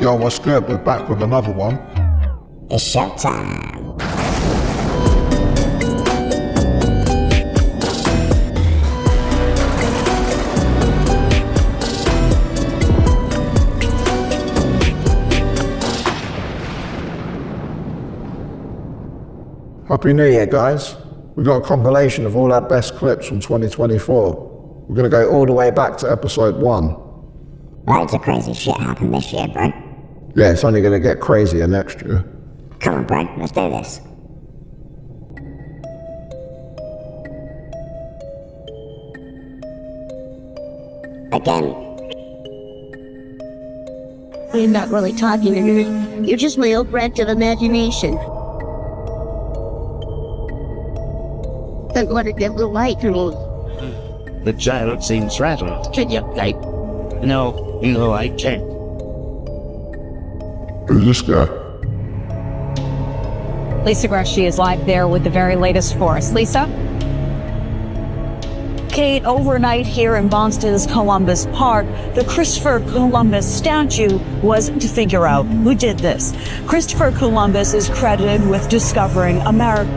Yo, what's good? We're back with another one. It's showtime. Happy New Year, guys. We've got a compilation of all our best clips from 2024. We're gonna go all the way back to episode 1. Loads of crazy shit happened this year, bro. Yeah, it's only gonna get crazier next year. Come on, bro, let's do this. Again. I'm not really talking to you. You're just my old branch of imagination. I want to get the light through. The child seems rattled. Can you like? No, I can't. Who's this guy? Lisa Grashy is live there with the very latest for us. Lisa? Kate, overnight here in Boston's Columbus Park, the Christopher Columbus statue was to figure out who did this. Christopher Columbus is credited with discovering America.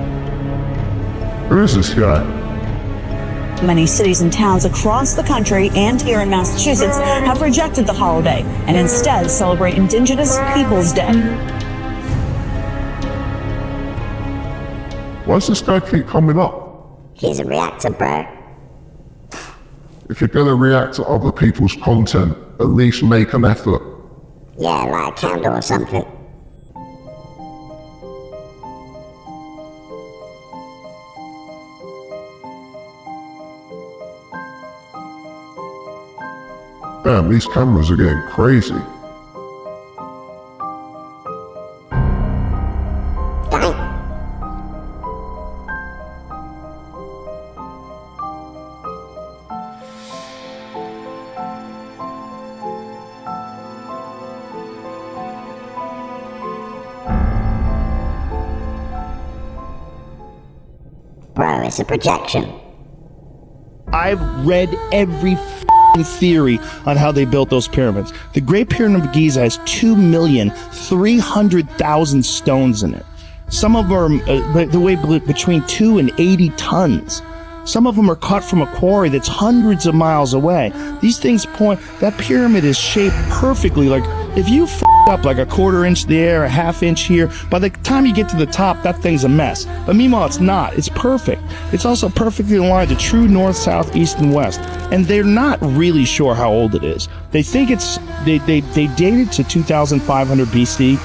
Who is this guy? Many cities and towns across the country and here in Massachusetts have rejected the holiday and instead celebrate Indigenous Peoples Day. Why does this guy keep coming up? He's a reactor, bro. If you're gonna react to other people's content, at least make an effort. Yeah, like a candle or something. Damn, these cameras are getting crazy. Bro, it's a projection. I've read every theory on how they built those pyramids. The Great Pyramid of Giza has 2,300,000 stones in it. Some of them they weigh between 2 and 80 tons. Some of them are cut from a quarry that's hundreds of miles away. These things point, that pyramid is shaped perfectly. Like, if you up like a quarter-inch there, a half-inch here, by the time you get to the top, that thing's a mess. But meanwhile, it's not. It's perfect. It's also perfectly aligned to true north, south, east, and west. And they're not really sure how old it is. They think they date it to 2,500 BC,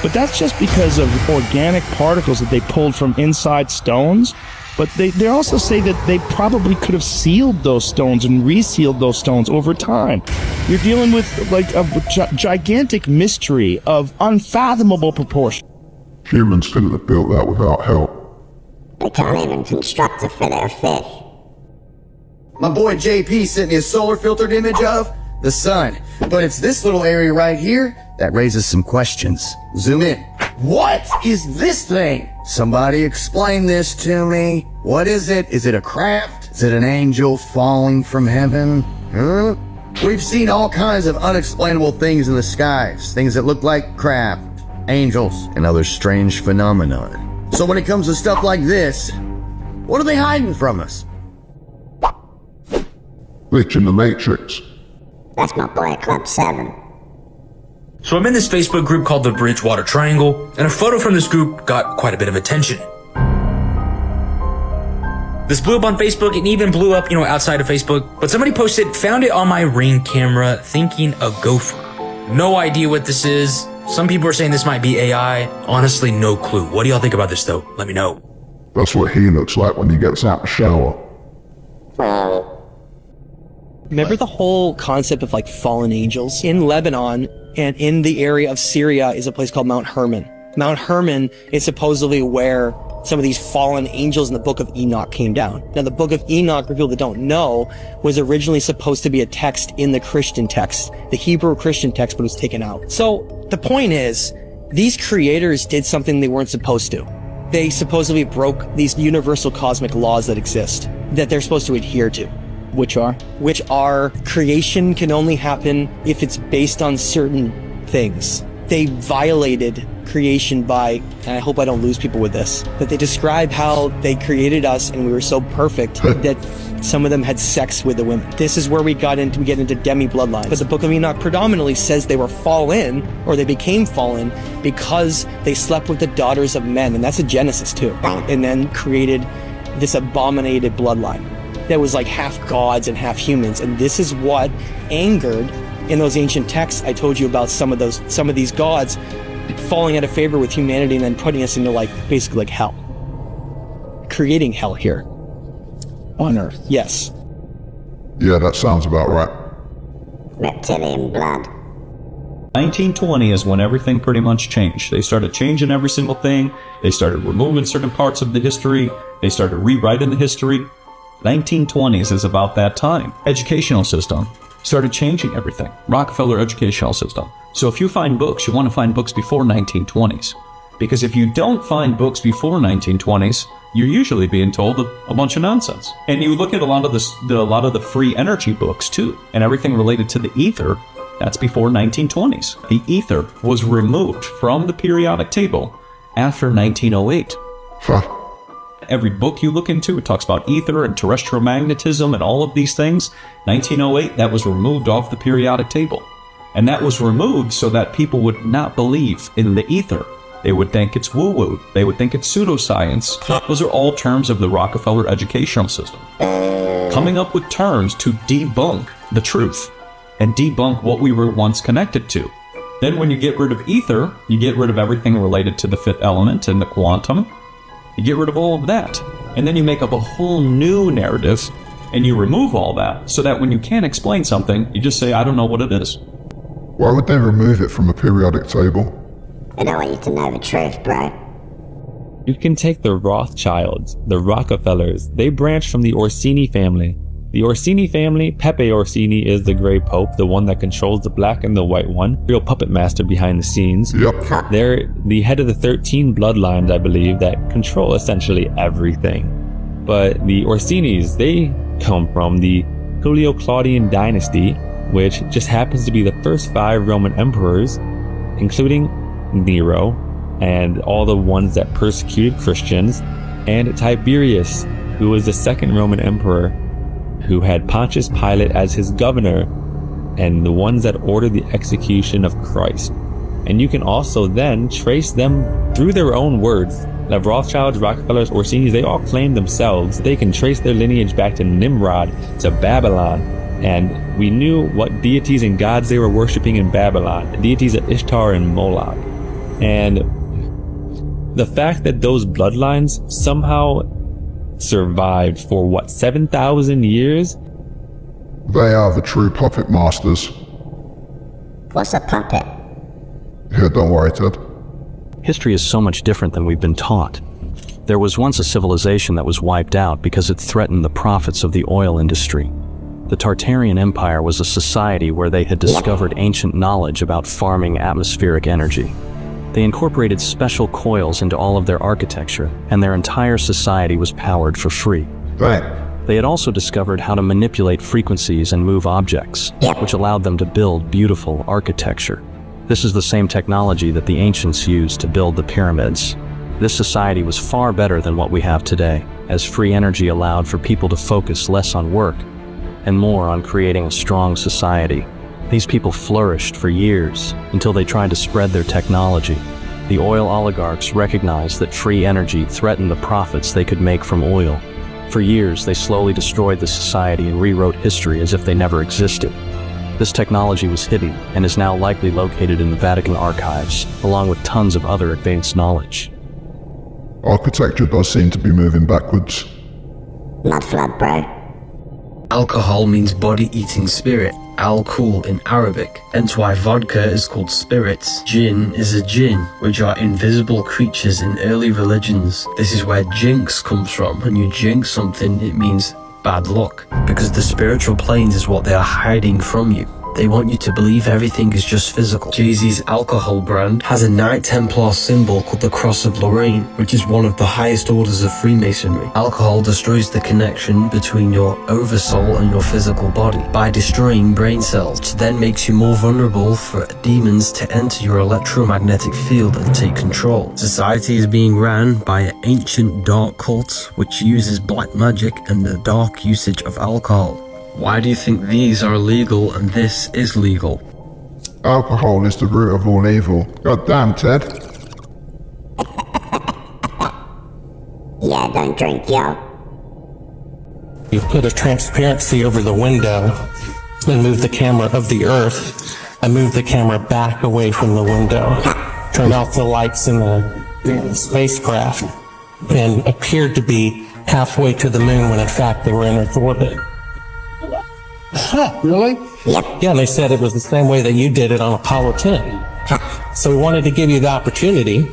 but that's just because of organic particles that they pulled from inside stones. But they also say that they probably could have sealed those stones and resealed those stones over time. You're dealing with like a gigantic mystery of unfathomable proportion. Humans couldn't have built that without help. They can't even construct a fillet of fish. My boy JP sent me a solar filtered image of the sun. But it's this little area right here that raises some questions. Zoom in. What is this thing? Somebody explain this to me. What is it? Is it a craft? Is it an angel falling from heaven? Huh? We've seen all kinds of unexplainable things in the skies. Things that look like craft, angels, and other strange phenomena. So when it comes to stuff like this, what are they hiding from us? Glitch in the Matrix. That's my boy at Club 7. So I'm in this Facebook group called the Bridgewater Triangle, and a photo from this group got quite a bit of attention. This blew up on Facebook and even blew up, outside of Facebook, but somebody posted, found it on my Ring camera, thinking a gopher. No idea what this is. Some people are saying this might be AI. Honestly, no clue. What do y'all think about this though? Let me know. That's what he looks like when he gets out the shower. Remember the whole concept of like fallen angels? In Lebanon and in the area of Syria is a place called Mount Hermon. Mount Hermon is supposedly where some of these fallen angels in the Book of Enoch came down. Now, the Book of Enoch, for people that don't know, was originally supposed to be a text in the Christian text, the Hebrew Christian text, but it was taken out. So the point is, these creators did something they weren't supposed to. They supposedly broke these universal cosmic laws that exist, that they're supposed to adhere to. Which are creation can only happen if it's based on certain things. They violated creation by, and I hope I don't lose people with this, but they describe how they created us and we were so perfect that some of them had sex with the women. This is where we get into demi bloodlines. But the Book of Enoch predominantly says they were fallen, or they became fallen, because they slept with the daughters of men, and that's a Genesis too, and then created this abominated bloodline that was like half gods and half humans. And this is what angered in those ancient texts I told you about, some of these gods falling out of favor with humanity and then putting us into basically hell, creating hell here on earth. Yes. Yeah, that sounds about right. Reptilian blood. 1920 is when everything pretty much changed. They started changing every single thing. They started removing certain parts of the history. They started rewriting the history. 1920s is about that time. Educational system started changing everything. Rockefeller educational system. So if you find books, you want to find books before 1920s. Because if you don't find books before 1920s, you're usually being told a bunch of nonsense. And you look at a lot of the free energy books too, and everything related to the ether, that's before 1920s. The ether was removed from the periodic table after 1908. Huh. Every book you look into, it talks about ether and terrestrial magnetism and all of these things. 1908, that was removed off the periodic table. And that was removed so that people would not believe in the ether. They would think it's woo-woo. They would think it's pseudoscience. Those are all terms of the Rockefeller educational system. Coming up with terms to debunk the truth and debunk what we were once connected to. Then when you get rid of ether, you get rid of everything related to the fifth element and the quantum. You get rid of all of that. And then you make up a whole new narrative and you remove all that so that when you can't explain something, you just say, I don't know what it is. Why would they remove it from a periodic table? I don't want you to know the truth, bro. You can take the Rothschilds, the Rockefellers. They branched from the Orsini family. The Orsini family, Pepe Orsini is the Grey Pope, the one that controls the black and the white one, real puppet master behind the scenes. Yep. They're the head of the 13 bloodlines, I believe, that control essentially everything. But the Orsinis, they come from the Julio-Claudian dynasty, which just happens to be the first 5 Roman emperors, including Nero and all the ones that persecuted Christians, and Tiberius, who was the second Roman emperor, who had Pontius Pilate as his governor, and the ones that ordered the execution of Christ. And you can also then trace them through their own words. The Rothschilds, Rockefellers, Orsinis, they all claim themselves. They can trace their lineage back to Nimrod, to Babylon. And we knew what deities and gods they were worshipping in Babylon, the deities of Ishtar and Moloch. And the fact that those bloodlines somehow survived for 7,000 years? They are the true puppet masters. What's a puppet? Yeah, don't worry, Ted. History is so much different than we've been taught. There was once a civilization that was wiped out because it threatened the profits of the oil industry. The Tartarian Empire was a society where they had discovered ancient knowledge about farming atmospheric energy. They incorporated special coils into all of their architecture, and their entire society was powered for free. Right. They had also discovered how to manipulate frequencies and move objects, which allowed them to build beautiful architecture. This is the same technology that the ancients used to build the pyramids. This society was far better than what we have today, as free energy allowed for people to focus less on work and more on creating a strong society. These people flourished for years until they tried to spread their technology. The oil oligarchs recognized that free energy threatened the profits they could make from oil. For years, they slowly destroyed the society and rewrote history as if they never existed. This technology was hidden and is now likely located in the Vatican archives, along with tons of other advanced knowledge. Architecture does seem to be moving backwards. Mud flood, bro. Alcohol means body-eating spirit, al-Kul in Arabic, hence why vodka is called spirits. Jinn is a jinn, which are invisible creatures in early religions. This is where jinx comes from. When you jinx something, it means bad luck, because the spiritual planes is what they are hiding from you. They want you to believe everything is just physical. Jay-Z's alcohol brand has a Knight Templar symbol called the Cross of Lorraine, which is one of the highest orders of Freemasonry. Alcohol destroys the connection between your oversoul and your physical body by destroying brain cells, which then makes you more vulnerable for demons to enter your electromagnetic field and take control. Society is being ran by an ancient dark cult which uses black magic and the dark usage of alcohol. Why do you think these are legal and this is legal? Alcohol is the root of all evil. God damn, Ted. Yeah, don't drink, yo. You put a transparency over the window and move the camera of the Earth and move the camera back away from the window. Turn off the lights in the spacecraft and appeared to be halfway to the moon when in fact they were in Earth orbit. Huh, really? Yep. Yeah, and they said it was the same way that you did it on Apollo 10. So we wanted to give you the opportunity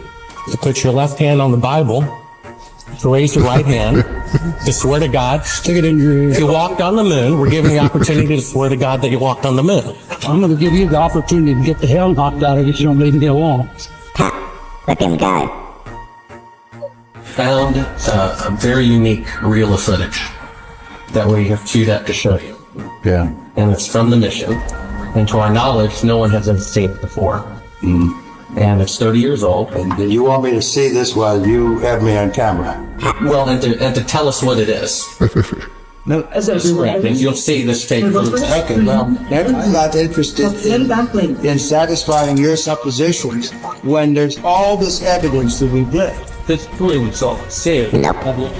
to put your left hand on the Bible, to raise your right hand, to swear to God. Stick it in your ear. You walked on the moon. We're giving you the opportunity to swear to God that you walked on the moon. I'm going to give you the opportunity to get the hell knocked out of you if you don't leave me alone. Let him go. Found a very unique reel of footage that we have queued up to show you. Yeah. And it's from the mission. And to our knowledge, no one has ever seen it before. And it's 30 years old. And you want me to see this while you have me on camera? Well, and to tell us what it is. No, And you'll see this tape. Okay, well, I'm not interested in satisfying your suppositions when there's all this evidence that we've read. This really was all saved.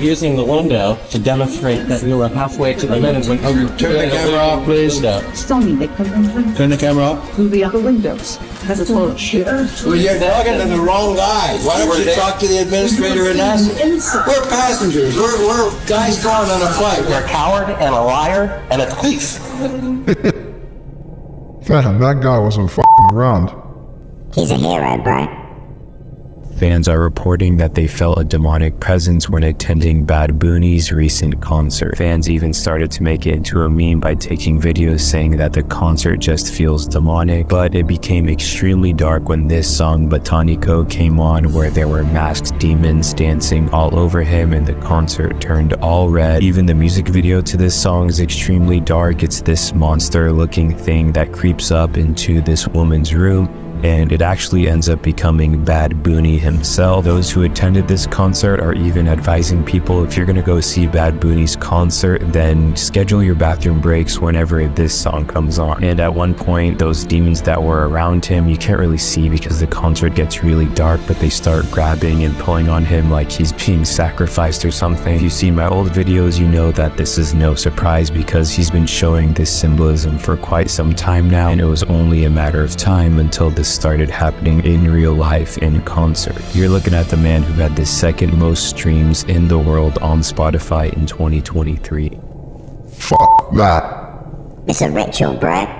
Using the window to demonstrate that you were halfway to the moon. Turn the camera off, please. Turn the camera off. Through the upper windows. Has a full of shit. Well, you're talking to the wrong guy. Why don't you talk to the administrator and ask him? We're passengers. We're guys going on a flight. You're a coward and a liar and a thief. Damn, that guy wasn't f***ing around. He's a hero, bro. Fans are reporting that they felt a demonic presence when attending Bad Bunny's recent concert. Fans even started to make it into a meme by taking videos saying that the concert just feels demonic, but it became extremely dark when this song Botanico came on, where there were masked demons dancing all over him and the concert turned all red. Even the music video to this song is extremely dark. It's this monster looking thing that creeps up into this woman's room, and it actually ends up becoming Bad Bunny himself. Those who attended this concert are even advising people, if you're gonna go see Bad Bunny's concert, then schedule your bathroom breaks whenever this song comes on. And at one point, those demons that were around him, you can't really see because the concert gets really dark, but they start grabbing and pulling on him like he's being sacrificed or something. If you see my old videos, you know that this is no surprise because he's been showing this symbolism for quite some time now, and it was only a matter of time until this started happening in real life in concert. You're looking at the man who had the second most streams in the world on Spotify in 2023. Fuck that. It's a ritual, bro.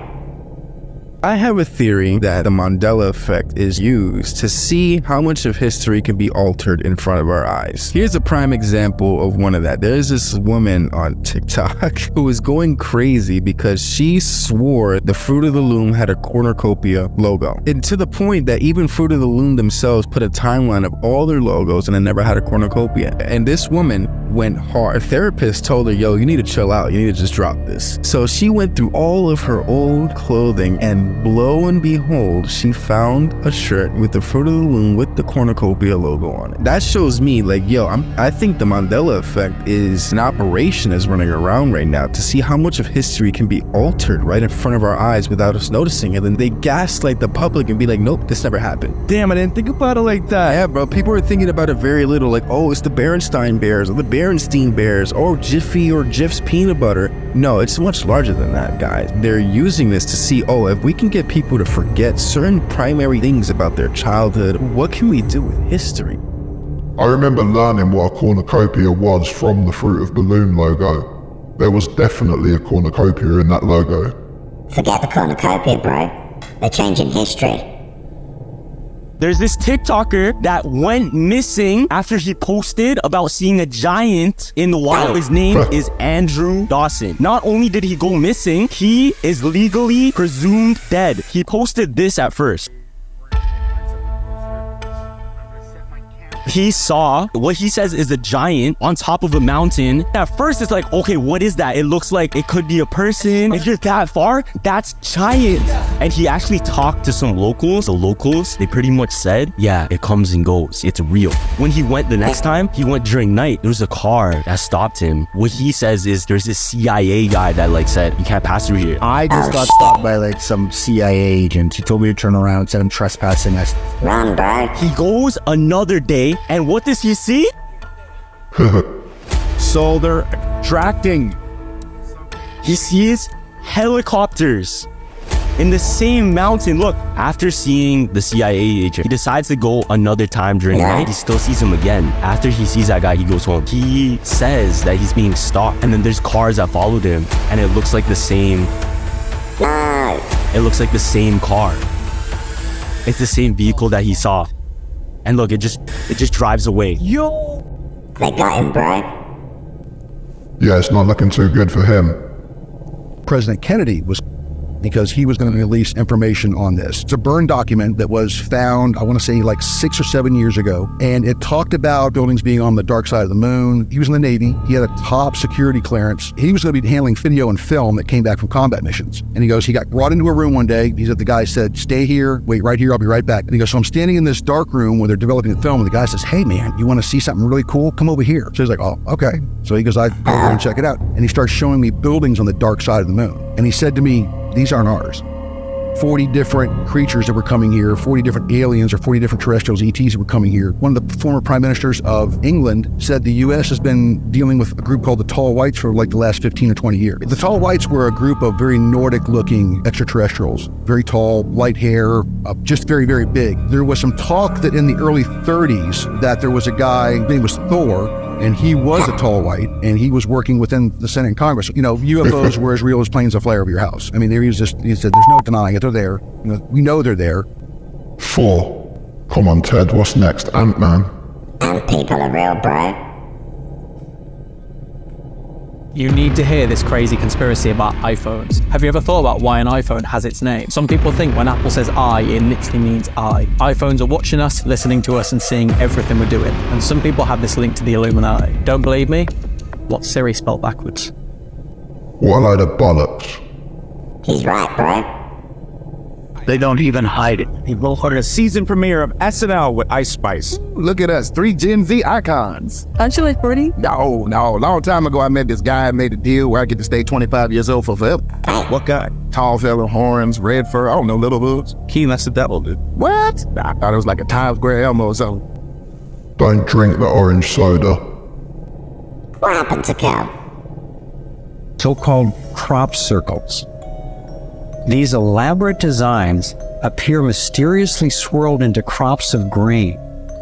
I have a theory that the Mandela effect is used to see how much of history can be altered in front of our eyes. Here's a prime example of one of that. There's this woman on TikTok who was going crazy because she swore the Fruit of the Loom had a cornucopia logo. And to the point that even Fruit of the Loom themselves put a timeline of all their logos and it never had a cornucopia. And this woman went hard. A therapist told her, yo, you need to chill out. You need to just drop this. So she went through all of her old clothing, and lo and behold, she found a shirt with the Fruit of the Loom with the cornucopia logo on it. That shows me like, yo, I think the Mandela effect is an operation that's running around right now to see how much of history can be altered right in front of our eyes without us noticing it. And they gaslight the public and be like, nope, this never happened. Damn, I didn't think about it like that. Yeah, bro, people are thinking about it very little, like, oh, it's the Berenstain Bears or the Berenstein Bears or Jiffy or Jif's peanut butter. No, it's much larger than that, guys. They're using this to see, oh, if we can get people to forget certain primary things about their childhood, what can we do with history? I remember learning what a cornucopia was from the Fruit of the Loom logo. There was definitely a cornucopia in that logo. Forget the cornucopia, bro. They're changing history. There's this TikToker that went missing after he posted about seeing a giant in the wild. His name is Andrew Dawson. Not only did he go missing, he is legally presumed dead. He posted this at first. He saw what he says is a giant on top of a mountain. At first, it's like, okay, what is that? It looks like it could be a person. If you're that far, that's giant. And he actually talked to some locals. The locals, they pretty much said, yeah, it comes and goes. It's real. When he went the next time, he went during night. There was a car that stopped him. What he says is there's this CIA guy that like said, you can't pass through here. I just got stopped by like some CIA agent. He told me to turn around, said I'm trespassing. Run, bro. He goes another day, and what does he see? So they're attracting. He sees helicopters in the same mountain. Look, after seeing the CIA agent, he decides to go another time during the night. He still sees him again. After he sees that guy, he goes home. He says that he's being stalked, and then there's cars that followed him, and it looks like the same. It looks like the same car. It's the same vehicle that he saw. And look, it just drives away. Yo! They got him, bro. Yeah, it's not looking too good for him. President Kennedy was, because he was going to release information on this. It's a burn document that was found, I want to say like 6 or 7 years ago, and it talked about buildings being on the dark side of the moon. He was in the Navy. He had a top security clearance. He was going to be handling video and film that came back from combat missions. And he goes, he got brought into a room one day. He said, the guy said, stay here, wait right here, I'll be right back. And he goes, so I'm standing in this dark room where they're developing the film, and the guy says, hey man, you want to see something really cool? Come over here. So he's like, oh, okay. So he goes, I go over and check it out. And he starts showing me buildings on the dark side of the moon. And he said to me, these aren't ours. 40 different creatures that were coming here, 40 different aliens or 40 different terrestrials, ETs that were coming here. One of the former prime ministers of England said the US has been dealing with a group called the Tall Whites for like the last 15 or 20 years. The Tall Whites were a group of very Nordic looking extraterrestrials, very tall, light hair, just very, very big. There was some talk that in the early 30s that there was a guy, his name was Thor, and he was a tall white, and he was working within the Senate and Congress. You know, UFOs were as real as planes that fly over your house. I mean, he said, there's no denying it, they're there. You know, we know they're there. 4. Come on, Ted, what's next? Ant-Man. Ant people are real, bro. You need to hear this crazy conspiracy about iPhones. Have you ever thought about why an iPhone has its name? Some people think when Apple says I, it literally means I. iPhones are watching us, listening to us, and seeing everything we're doing. And some people have this link to the Illuminati. Don't believe me? What's Siri spelled backwards? What a load of bollocks. He's right, bro. They don't even hide it. He will hold a season premiere of SNL with Ice Spice. Look at us, 3 Gen Z icons. Aren't you like 40? No. Long time ago, I met this guy and made a deal where I get to stay 25 years old for forever. What guy? Tall fella, horns, red fur, I don't know, little hoods. He must have doubled it. What? I thought it was like a Times Square Elmo or something. Don't drink the orange soda. What happened to Cal? So-called crop circles. These elaborate designs appear mysteriously swirled into crops of grain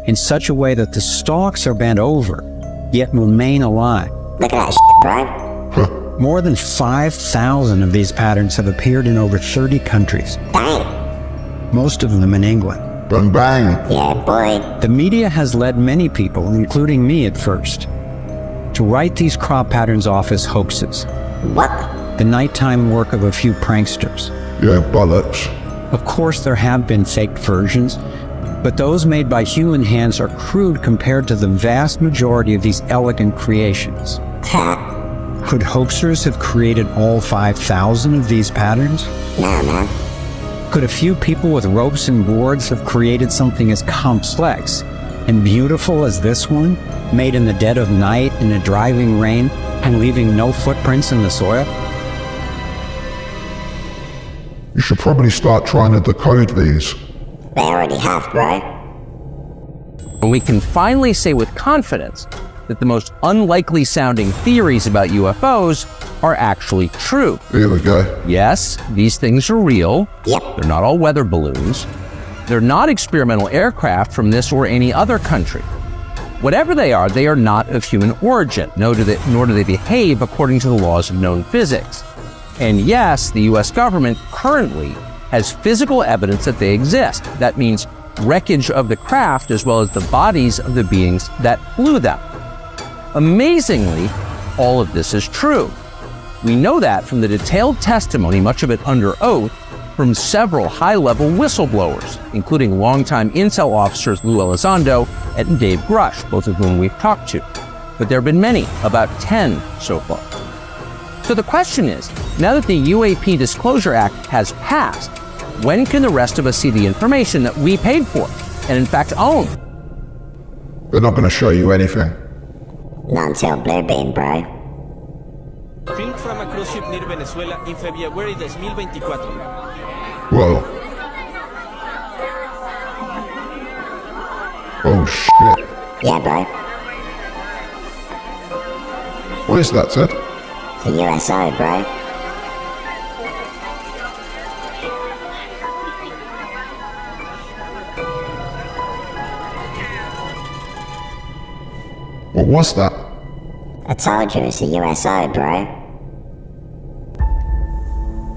in such a way that the stalks are bent over, yet remain alive. Look at that shit, bro. More than 5,000 of these patterns have appeared in over 30 countries. Bang. Most of them in England. Bang, bang. Yeah, boy. The media has led many people, including me at first, to write these crop patterns off as hoaxes. What? The nighttime work of a few pranksters. Yeah, bollocks. Of course, there have been faked versions, but those made by human hands are crude compared to the vast majority of these elegant creations. Could hoaxers have created all 5,000 of these patterns? No, man. Could a few people with ropes and boards have created something as complex and beautiful as this one, made in the dead of night in a driving rain and leaving no footprints in the soil? You should probably start trying to decode these. They already have, bro. And we can finally say with confidence that the most unlikely sounding theories about UFOs are actually true. Here we go. Yes, these things are real. Yep. They're not all weather balloons. They're not experimental aircraft from this or any other country. Whatever they are not of human origin, nor do they behave according to the laws of known physics. And yes, the US government currently has physical evidence that they exist. That means wreckage of the craft as well as the bodies of the beings that flew them. Amazingly, all of this is true. We know that from the detailed testimony, much of it under oath, from several high-level whistleblowers, including longtime intel officers Lou Elizondo and Dave Grush, both of whom we've talked to. But there have been many, about 10 so far. So the question is, now that the UAP Disclosure Act has passed, when can the rest of us see the information that we paid for and in fact own? They're not going to show you anything. Not until Bluebeam, bro. Film from a cruise ship near Venezuela in February 2024. Whoa. Oh shit. Yeah, bro. What is that, Ted? The USO, bro. What was that? I told you it's a USO, bro.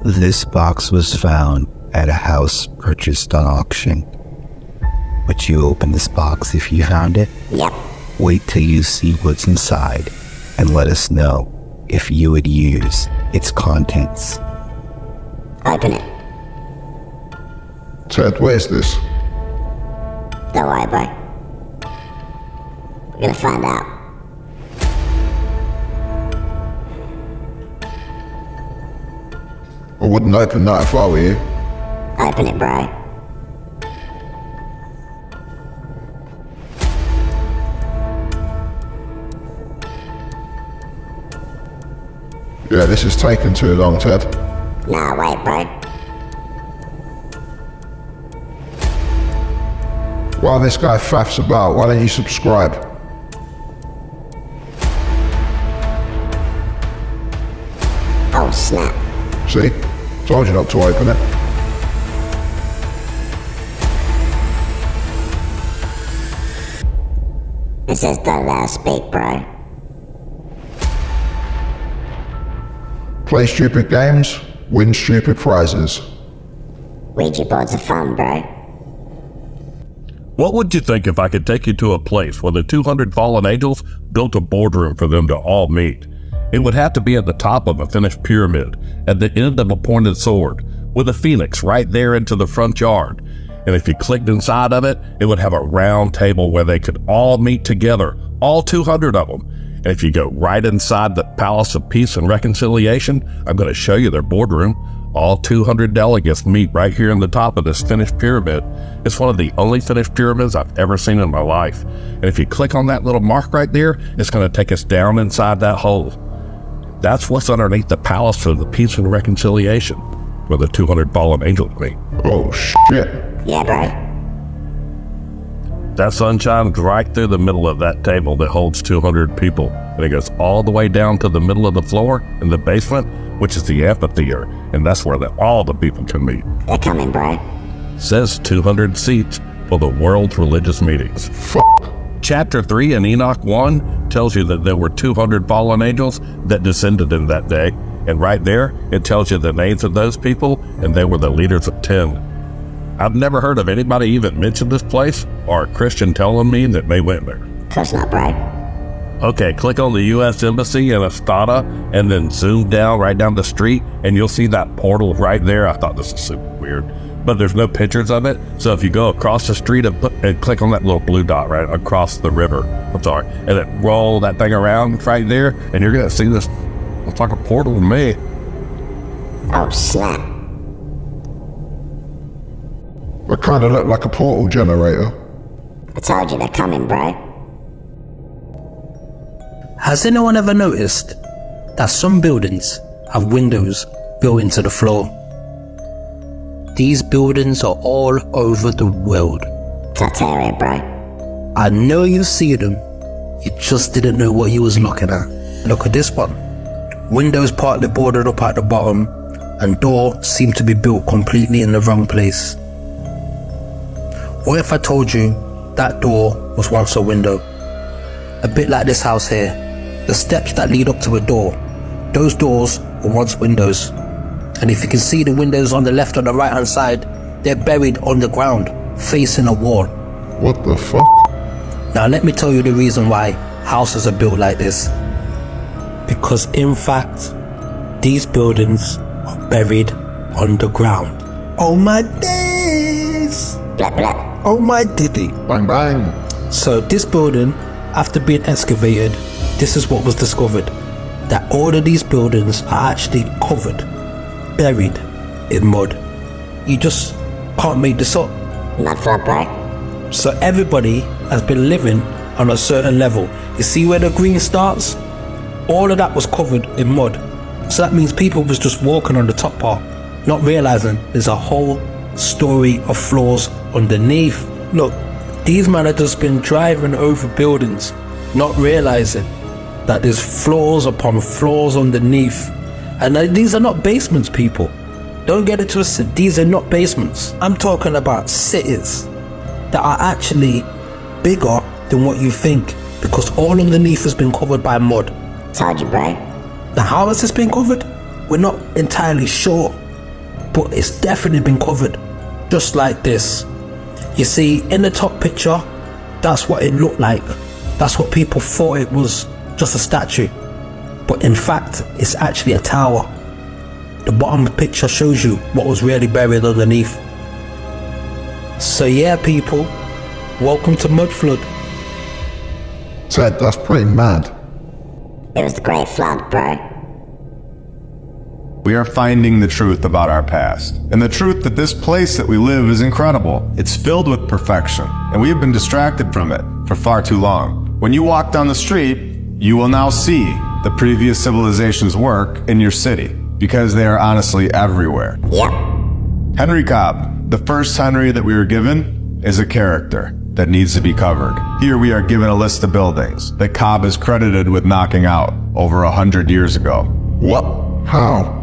This box was found at a house purchased on auction. Would you open this box if you found it? Yep. Wait till you see what's inside and let us know if you would use its contents. Open it. Ted, where's this? Don't worry, bro. We're gonna find out. I wouldn't open that if I were you. Open it, bro. Yeah, this is taking too long, Ted. Nah, wait, bro. While this guy faffs about, why don't you subscribe? Oh, snap. See? Told you not to open it. It says don't let us speak, bro. Play stupid games, win stupid prizes. Ouija boards are fun, bro. What would you think if I could take you to a place where the 200 fallen angels built a boardroom for them to all meet? It would have to be at the top of a finished pyramid, at the end of a pointed sword, with a phoenix right there into the front yard. And if you clicked inside of it, it would have a round table where they could all meet together, all 200 of them. And if you go right inside the Palace of Peace and Reconciliation, I'm going to show you their boardroom. All 200 delegates meet right here in the top of this finished pyramid. It's one of the only finished pyramids I've ever seen in my life. And if you click on that little mark right there, it's going to take us down inside that hole. That's what's underneath the Palace of the Peace and Reconciliation, where the 200 fallen angels meet. Oh, shit. Yeah, bro. That sun shines right through the middle of that table that holds 200 people, and it goes all the way down to the middle of the floor in the basement, which is the amphitheater, and that's where all the people can meet. They're coming, bro. Says 200 seats for the world's religious meetings. Fuck. Chapter 3 in Enoch 1 tells you that there were 200 fallen angels that descended in that day, and right there, it tells you the names of those people, and they were the leaders of 10. I've never heard of anybody even mention this place, or a Christian telling me that they went there. Of course not, bro. Okay, click on the U.S. Embassy in Astana, and then zoom down right down the street, and you'll see that portal right there. I thought this was super weird, but there's no pictures of it. So if you go across the street and click on that little blue dot right across the river, and then roll that thing around right there, and you're gonna see this. It's like a portal to me. Oh, snap. It kind of looked like a portal generator. I told you they're coming, bro. Has anyone ever noticed that some buildings have windows built into the floor? These buildings are all over the world. Tartaria, bro. I know you see them, you just didn't know what you was looking at. Look at this one. Windows partly boarded up at the bottom, and door seemed to be built completely in the wrong place. What if I told you that door was once a window? A bit like this house here. The steps that lead up to a door, those doors were once windows. And if you can see the windows on the left or the right hand side, they're buried on the ground. facing a wall. What the fuck? Now let me tell you the reason why houses are built like this. Because in fact, these buildings are buried underground. Oh my days! Oh my diddy! Bang bang! So this building, after being excavated, this is what was discovered. That all of these buildings are actually covered, buried in mud. You just can't make this up. Mud flood, bro. So everybody has been living on a certain level. You see where the green starts? All of that was covered in mud. So that means people was just walking on the top part, not realizing there's a whole story of floors underneath. Look, these men have just been driving over buildings, not realizing that there's floors upon floors underneath. And these are not basements, people. Don't get it twisted, these are not basements. I'm talking about cities that are actually bigger than what you think, because all underneath has been covered by mud. Told you, bro. Now how has this been covered? We're not entirely sure, but it's definitely been covered, just like this. You see, in the top picture, that's what it looked like. That's what people thought it was, just a statue. But in fact, it's actually a tower. The bottom picture shows you what was really buried underneath. So yeah, people, welcome to Mud Flood. Ted, that's pretty mad. It was the Great Flood, bro. We are finding the truth about our past, and the truth that this place that we live is incredible. It's filled with perfection, and we have been distracted from it for far too long. When you walk down the street, you will now see the previous civilization's work in your city, because they are honestly everywhere. Yep. Henry Cobb, the first Henry that we were given, is a character that needs to be covered. Here we are given a list of buildings that Cobb is credited with knocking out over 100 years ago. What? How?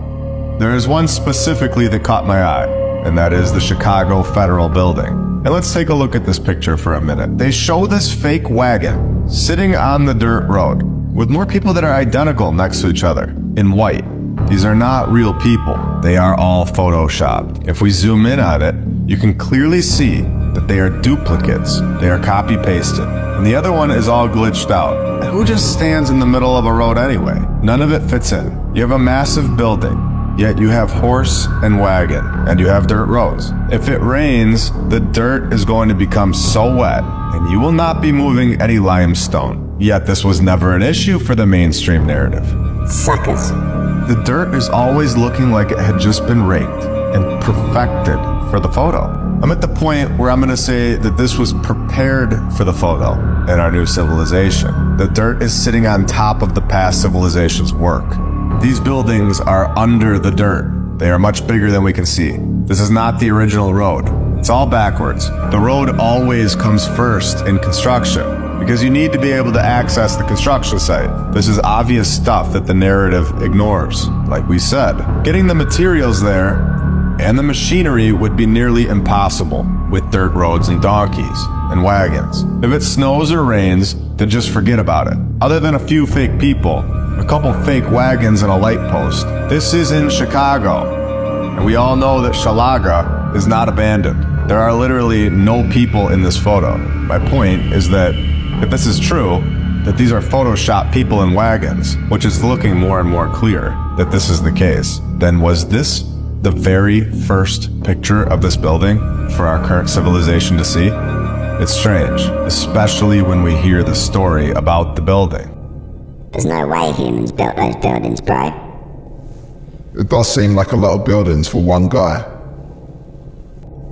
There is one specifically that caught my eye, and that is the Chicago Federal Building. And let's take a look at this picture for a minute. They show this fake wagon sitting on the dirt road with more people that are identical next to each other in white. These are not real people. They are all photoshopped. If we zoom in on it, you can clearly see that they are duplicates. They are copy-pasted. And the other one is all glitched out. And who just stands in the middle of a road anyway? None of it fits in. You have a massive building, yet you have horse and wagon, and you have dirt roads. If it rains, the dirt is going to become so wet, and you will not be moving any limestone. Yet this was never an issue for the mainstream narrative. Suckers. The dirt is always looking like it had just been raked and perfected for the photo. I'm at the point where I'm going to say that this was prepared for the photo in our new civilization. The dirt is sitting on top of the past civilization's work. These buildings are under the dirt. They are much bigger than we can see. This is not the original road. It's all backwards. The road always comes first in construction because you need to be able to access the construction site. This is obvious stuff that the narrative ignores. Like we said, getting the materials there and the machinery would be nearly impossible with dirt roads and donkeys and wagons. If it snows or rains, then just forget about it. Other than a few fake people, a couple fake wagons and a light post. This is in Chicago, and we all know that Shalaga is not abandoned. There are literally no people in this photo. My point is that if this is true, that these are Photoshop people in wagons, which is looking more and more clear that this is the case, then was this the very first picture of this building for our current civilization to see? It's strange, especially when we hear the story about the building. There's no way humans built those buildings, bro. It does seem like a lot of buildings for one guy.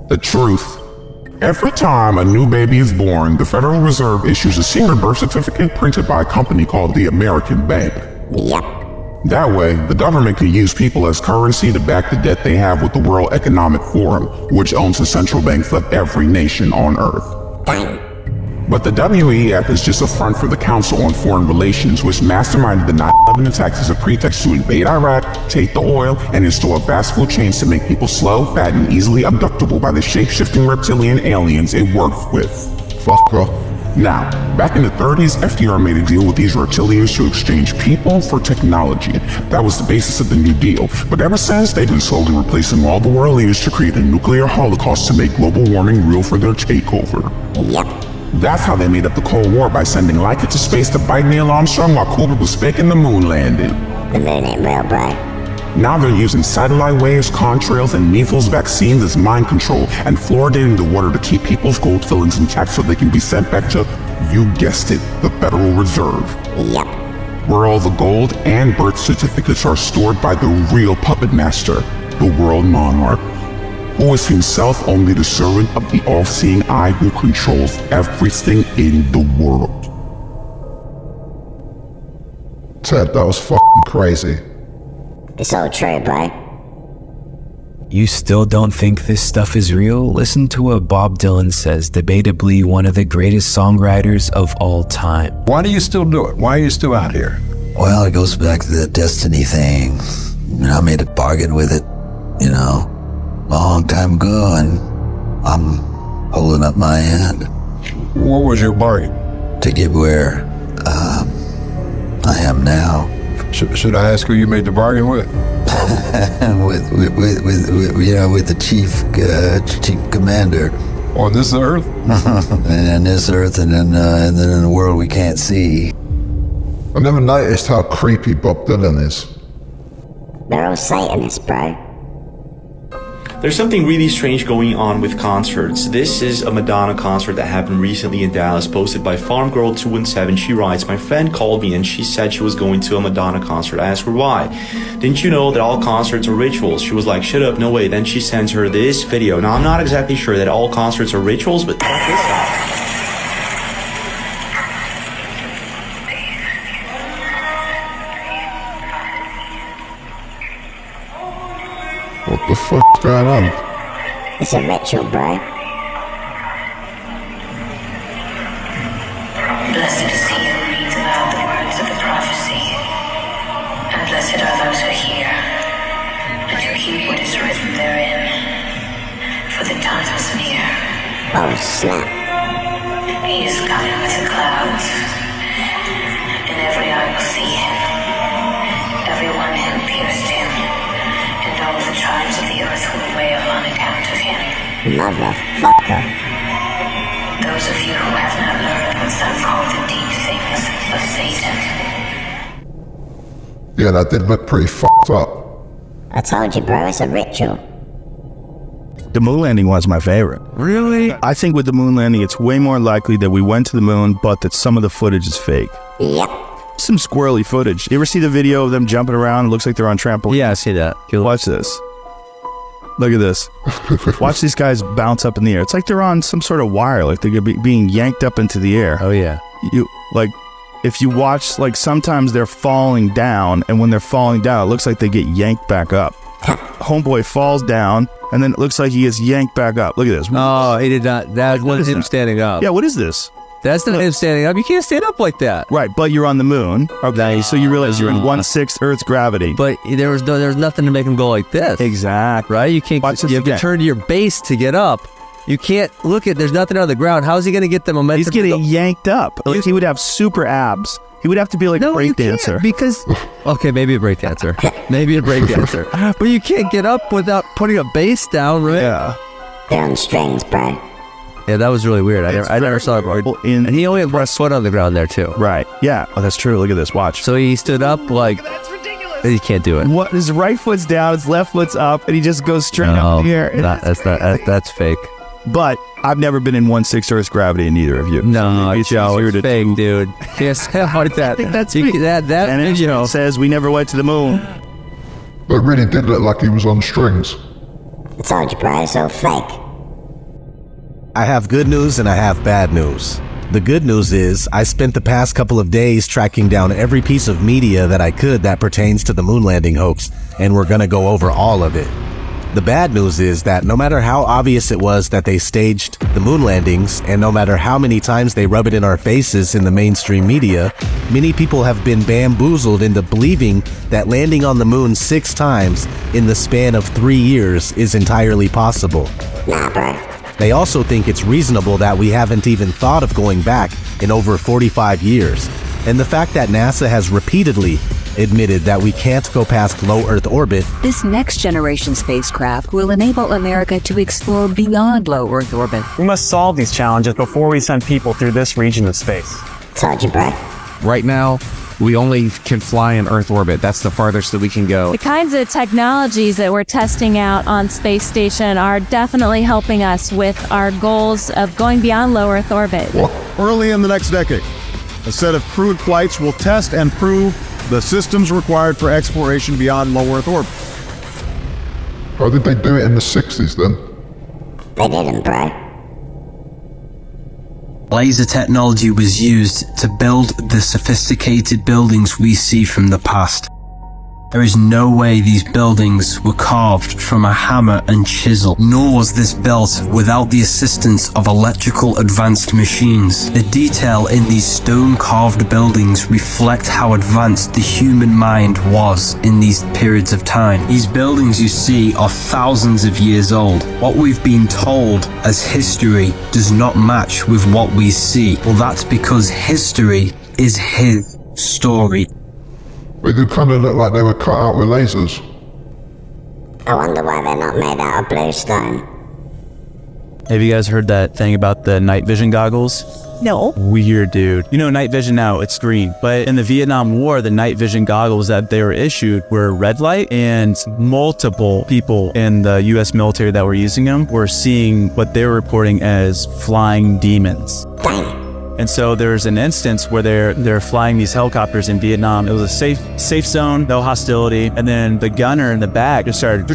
The truth. Every time a new baby is born, the Federal Reserve issues a secret birth certificate printed by a company called the American Bank. Yep. That way, the government can use people as currency to back the debt they have with the World Economic Forum, which owns the central banks of every nation on Earth. Dang. But the WEF is just a front for the Council on Foreign Relations, which masterminded the 9/11 attacks as a pretext to invade Iraq, take the oil, and install vast food chains to make people slow, fat, and easily abductable by the shape-shifting reptilian aliens it worked with. Fuck, bro. Now, back in the 30s, FDR made a deal with these reptilians to exchange people for technology. That was the basis of the New Deal. But ever since, they've been slowly replacing all the world leaders to create a nuclear holocaust to make global warming real for their takeover. Yep. That's how they made up the Cold War, by sending Leica to space to bite Neil Armstrong while Kubrick was faking the moon landing. The moon ain't real, bro. Now they're using satellite waves, contrails, and measles vaccines as mind control, and fluoridating the water to keep people's gold fillings intact so they can be sent back to, you guessed it, the Federal Reserve. Yep. Where all the gold and birth certificates are stored by the real puppet master, the world monarch, who is himself only the servant of the all-seeing eye who controls everything in the world. Ted, that was fucking crazy. It's all true, bro. You still don't think this stuff is real? Listen to what Bob Dylan says, debatably one of the greatest songwriters of all time. Why do you still do it? Why are you still out here? Well, it goes back to the destiny thing. I made a bargain with it, a long time ago, and I'm holding up my end. What was your bargain? To get where I am now. Should I ask who you made the bargain with? with the chief commander. On this earth? And this earth, and then in the world we can't see. I never noticed how creepy Bob Dylan is. They're all Satanists, bro. There's something really strange going on with concerts. This is a Madonna concert that happened recently in Dallas, posted by FarmGirl217. She writes, "My friend called me and she said she was going to a Madonna concert. I asked her why. Didn't you know that all concerts are rituals?" She was like, "Shut up, no way." Then she sends her this video. Now, I'm not exactly sure that all concerts are rituals, but check this out. What the fuck's going on? It's a ritual, bro. Blessed is he who reads aloud the words of the prophecy, and blessed are those who hear, and who keep what is written therein, for the time is near. Oh, snap. He is coming with the clouds, and every eye will see him, everyone who pierced him, and all the tribes of the earth will wail on account of him. Motherfucker. Those of you who have not learned what some call the deep things of Satan. Yeah, that did look pretty fucked up. I told you, bro, it's a ritual. The moon landing was my favorite. Really? I think with the moon landing, it's way more likely that we went to the moon, but that some of the footage is fake. Yep. Some squirrely footage. You ever see the video of them jumping around? It looks like they're on trampoline. Yeah, I see that. Watch this. Look at this. Watch these guys bounce up in the air. It's like they're on some sort of wire, like they're being yanked up into the air. Oh, yeah. If you watch, sometimes they're falling down, and when they're falling down, it looks like they get yanked back up. Homeboy falls down, and then it looks like he gets yanked back up. Look at this. Oh, he did not. That was him standing up. Yeah, what is this? That's not him standing up. You can't stand up like that. Right, but you're on the moon. Okay, so you realize you're in 1/6 Earth's gravity. But there's nothing to make him go like this. Exactly. Right? You can't. You have to turn to your base to get up. You can't look at. There's nothing on the ground. How is he going to get the momentum? He's getting yanked up. He would have super abs. He would have to be like a break dancer. Because okay, maybe a break dancer. Maybe a break dancer. But you can't get up without putting a base down, right? Yeah. They're on strings, bro. Yeah, that was really weird. I never saw it before. And he only had one foot on the ground there too. Right. Yeah. Oh, that's true. Look at this. Watch. So he stood up like. That's ridiculous. He can't do it. What? His right foot's down, his left foot's up, and he just goes straight up in the air. That's fake. But I've never been in 1/6 Earth's gravity in either of you. No, Joe, it's fake, dude. Yes, like that. I think that's fake. That and it says we never went to the moon. But it really did look like he was on strings. I told you, bro, it's all fake. I have good news and I have bad news. The good news is I spent the past couple of days tracking down every piece of media that I could that pertains to the moon landing hoax, and we're gonna go over all of it. The bad news is that no matter how obvious it was that they staged the moon landings, and no matter how many times they rub it in our faces in the mainstream media, many people have been bamboozled into believing that landing on the moon 6 times in the span of 3 years is entirely possible. Nah, bro. They also think it's reasonable that we haven't even thought of going back in over 45 years. And the fact that NASA has repeatedly admitted that we can't go past low Earth orbit. This next generation spacecraft will enable America to explore beyond low Earth orbit. We must solve these challenges before we send people through this region of space. Told you, bro. Right now, we only can fly in Earth orbit. That's the farthest that we can go. The kinds of technologies that we're testing out on space station are definitely helping us with our goals of going beyond low Earth orbit. Early in the next decade, a set of crewed flights will test and prove the systems required for exploration beyond low Earth orbit. How did they do it in the 60s then? They didn't, bro. Laser technology was used to build the sophisticated buildings we see from the past. There is no way these buildings were carved from a hammer and chisel, nor was this built without the assistance of electrical advanced machines. The detail in these stone-carved buildings reflect how advanced the human mind was in these periods of time. These buildings you see are thousands of years old. What we've been told as history does not match with what we see. Well, that's because history is his story. They do kind of look like they were cut out with lasers. I wonder why they're not made out of blue stone. Have you guys heard that thing about the night vision goggles? No. Weird, dude. You know, night vision now, it's green. But in the Vietnam War, the night vision goggles that they were issued were red light, and multiple people in the US military that were using them were seeing what they were reporting as flying demons. Dang. And so there's an instance where they're flying these helicopters in Vietnam. It was a safe zone, no hostility. And then the gunner in the back just started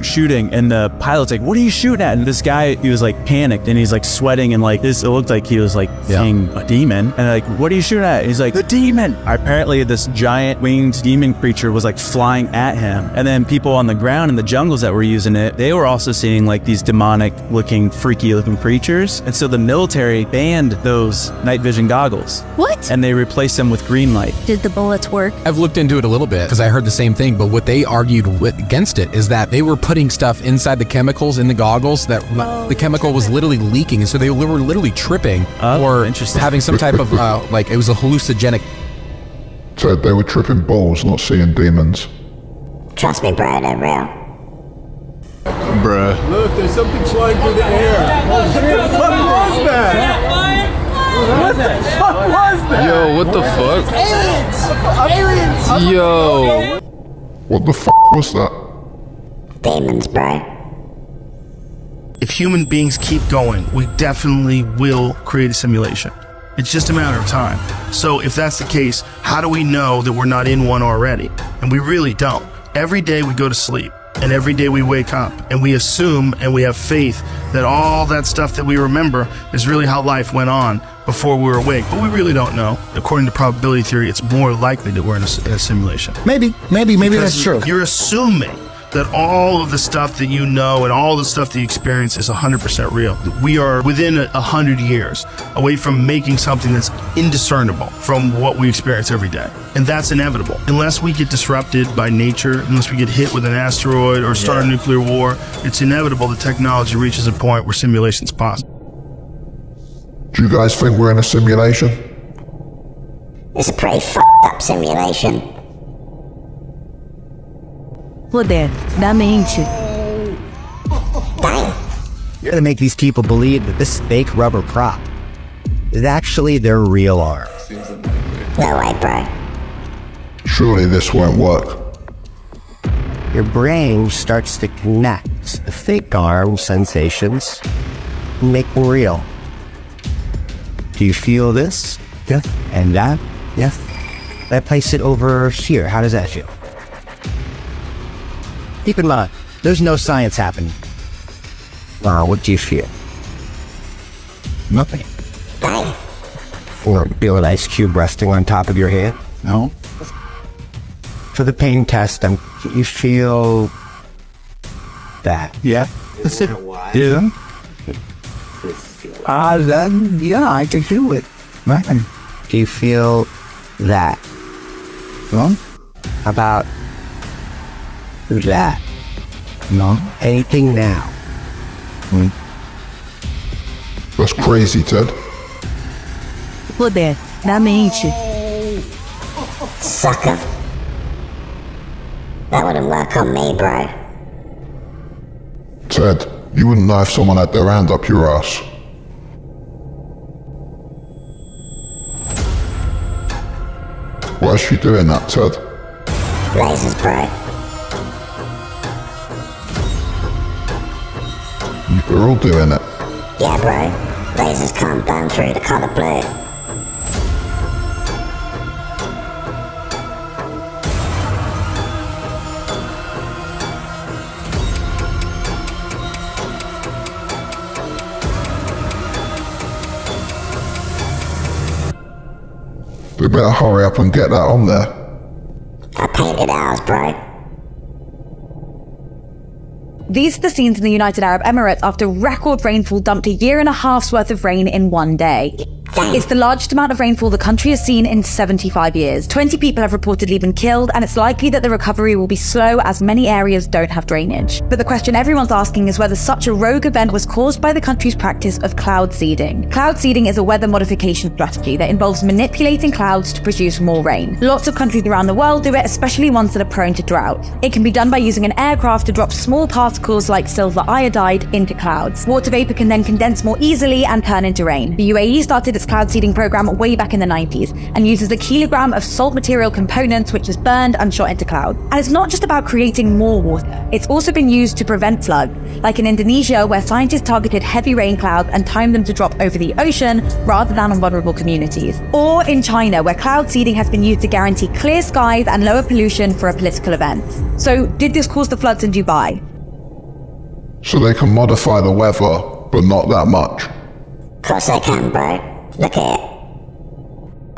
shooting. And the pilot's like, "What are you shooting at?" And this guy, he was like panicked and he's like sweating and like this. It looked like he was like seeing a demon. And like, "What are you shooting at?" He's like, "The demon." Apparently this giant winged demon creature was like flying at him. And then people on the ground in the jungles that were using it, they were also seeing like these demonic looking, freaky looking creatures. And so the military banned those night vision goggles. What? And they replaced them with green light. Did the bullets work? I've looked into it a little bit because I heard the same thing, but what they argued against it is that they were putting stuff inside the chemicals in the goggles that the chemical was literally leaking, and so they were literally tripping or having some type of like it was a hallucinogenic. So they were tripping balls, not seeing demons. Trust me, bro, they're real. Bruh. Look, there's something flying through the air. What the fuck was that? What the fuck was that? Yo, what the fuck? Aliens! Aliens! Yo. What the fuck was that? Demons, bro. If human beings keep going, we definitely will create a simulation. It's just a matter of time. So if that's the case, how do we know that we're not in one already? And we really don't. Every day we go to sleep. And every day we wake up and we assume and we have faith that all that stuff that we remember is really how life went on before we were awake. But we really don't know. According to probability theory, it's more likely that we're in a simulation. Maybe that's true. You're assuming that all of the stuff that you know and all the stuff that you experience is 100% real. We are within 100 years away from making something that's indiscernible from what we experience every day. And that's inevitable. Unless we get disrupted by nature, unless we get hit with an asteroid or start a nuclear war, it's inevitable that technology reaches a point where simulation's possible. Do you guys think we're in a simulation? It's a pretty f***ed up simulation. Poder da mente. You're gonna make these people believe that this fake rubber prop is actually their real arm. No way, bro. Surely this won't work. Your brain starts to connect the fake arm sensations and make them real. Do you feel this? Yes. And that? Yes. I place it over here. How does that feel? Keep in mind, there's no science happening. What do you feel? Nothing. Or feel an ice cube resting on top of your head? No. For the pain test, you feel that? Yeah. Yeah. Yeah, I can feel it. Nothing. Do you feel that? Well, how about that? No. Anything now? That's crazy, Ted. Poder da mente. Sucker. That wouldn't work on me, bro. Ted, you wouldn't know if someone had their hand up your ass. Why is she doing that, Ted? Lasers, bro. They're all doing it. Yeah, bro. Lasers can't burn through the color blue. We better hurry up and get that on there. I painted ours, bro. These are the scenes in the United Arab Emirates after record rainfall dumped a year and a half's worth of rain in one day. It's the largest amount of rainfall the country has seen in 75 years. 20 people have reportedly been killed, and it's likely that the recovery will be slow as many areas don't have drainage. But the question everyone's asking is whether such a rogue event was caused by the country's practice of cloud seeding. Cloud seeding is a weather modification strategy that involves manipulating clouds to produce more rain. Lots of countries around the world do it, especially ones that are prone to drought. It can be done by using an aircraft to drop small particles like silver iodide into clouds. Water vapor can then condense more easily and turn into rain. The UAE started its cloud seeding program way back in the 90s and uses a kilogram of salt material components which is burned and shot into cloud. And it's not just about creating more water, it's also been used to prevent flood, like in Indonesia where scientists targeted heavy rain clouds and timed them to drop over the ocean rather than on vulnerable communities. Or in China where cloud seeding has been used to guarantee clear skies and lower pollution for a political event. So did this cause the floods in Dubai? So they can modify the weather, but not that much. Of course they can, bro. Look at it.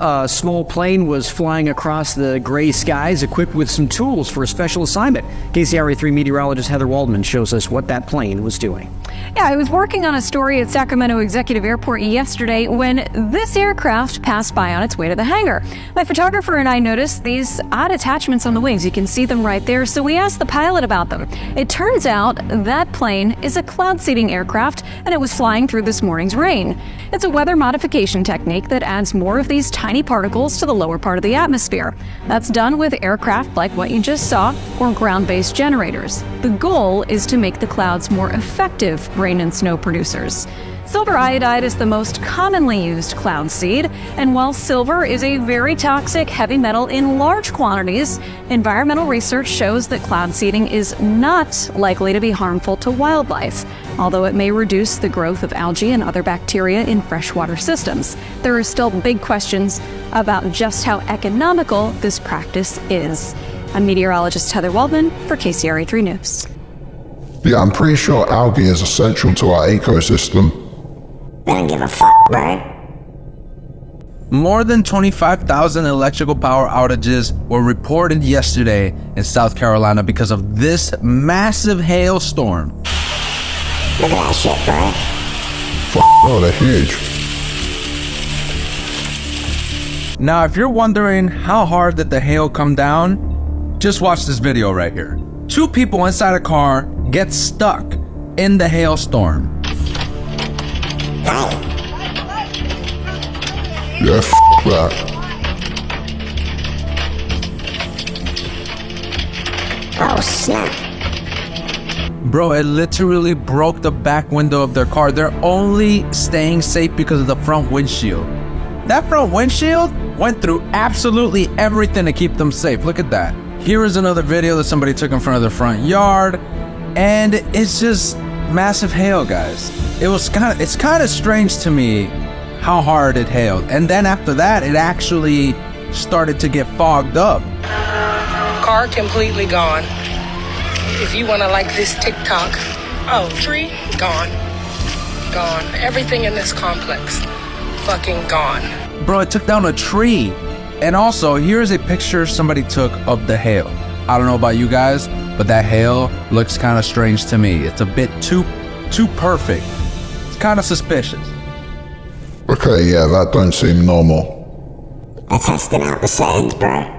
A small plane was flying across the gray skies equipped with some tools for a special assignment. KCRA 3 meteorologist Heather Waldman shows us what that plane was doing. Yeah, I was working on a story at Sacramento Executive Airport yesterday when this aircraft passed by on its way to the hangar. My photographer and I noticed these odd attachments on the wings. You can see them right there, so we asked the pilot about them. It turns out that plane is a cloud seeding aircraft, and it was flying through this morning's rain. It's a weather modification technique that adds more of these tiny particles to the lower part of the atmosphere. That's done with aircraft like what you just saw, or ground-based generators. The goal is to make the clouds more effective rain and snow producers. Silver iodide is the most commonly used cloud seed, and while silver is a very toxic heavy metal in large quantities, environmental research shows that cloud seeding is not likely to be harmful to wildlife, although it may reduce the growth of algae and other bacteria in freshwater systems. There are still big questions about just how economical this practice is. I'm meteorologist Heather Waldman for KCRA 3 News. Yeah, I'm pretty sure algae is essential to our ecosystem. They don't give a fuck, bro. More than 25,000 electrical power outages were reported yesterday in South Carolina because of this massive hailstorm. Look at that shit, bro. Oh, they're huge. Now, if you're wondering how hard did the hail come down, just watch this video right here. 2 people inside a car get stuck in the hailstorm. Yeah, that. Oh, snap. Bro, it literally broke the back window of their car. They're only staying safe because of the front windshield. That front windshield went through absolutely everything to keep them safe. Look at that. Here is another video that somebody took in front of their front yard, and it's just massive hail, guys. It's kind of strange to me how hard it hailed. And then after that, it actually started to get fogged up. Car completely gone. If you want to like this TikTok, oh, tree gone. Gone. Everything in this complex fucking gone. Bro, it took down a tree. And also, here's a picture somebody took of the hail. I don't know about you guys, but that hail looks kind of strange to me. It's a bit too perfect. It's kind of suspicious. Okay, yeah, that don't seem normal. They're testing out the settings, bro.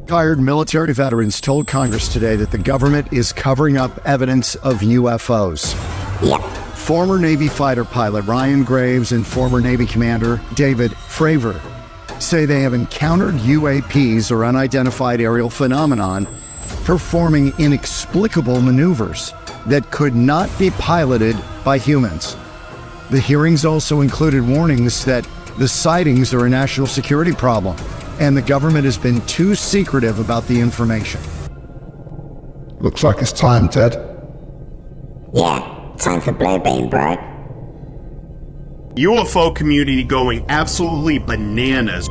Retired military veterans told Congress today that the government is covering up evidence of UFOs. Yep, Former Navy fighter pilot Ryan Graves and former Navy commander David Fravor say they have encountered UAPs, or unidentified aerial phenomenon, performing inexplicable maneuvers that could not be piloted by humans. The hearings also included warnings that the sightings are a national security problem, and the government has been too secretive about the information. Looks like it's time, Ted. Yeah, time for blue beam, bro. UFO community going absolutely bananas.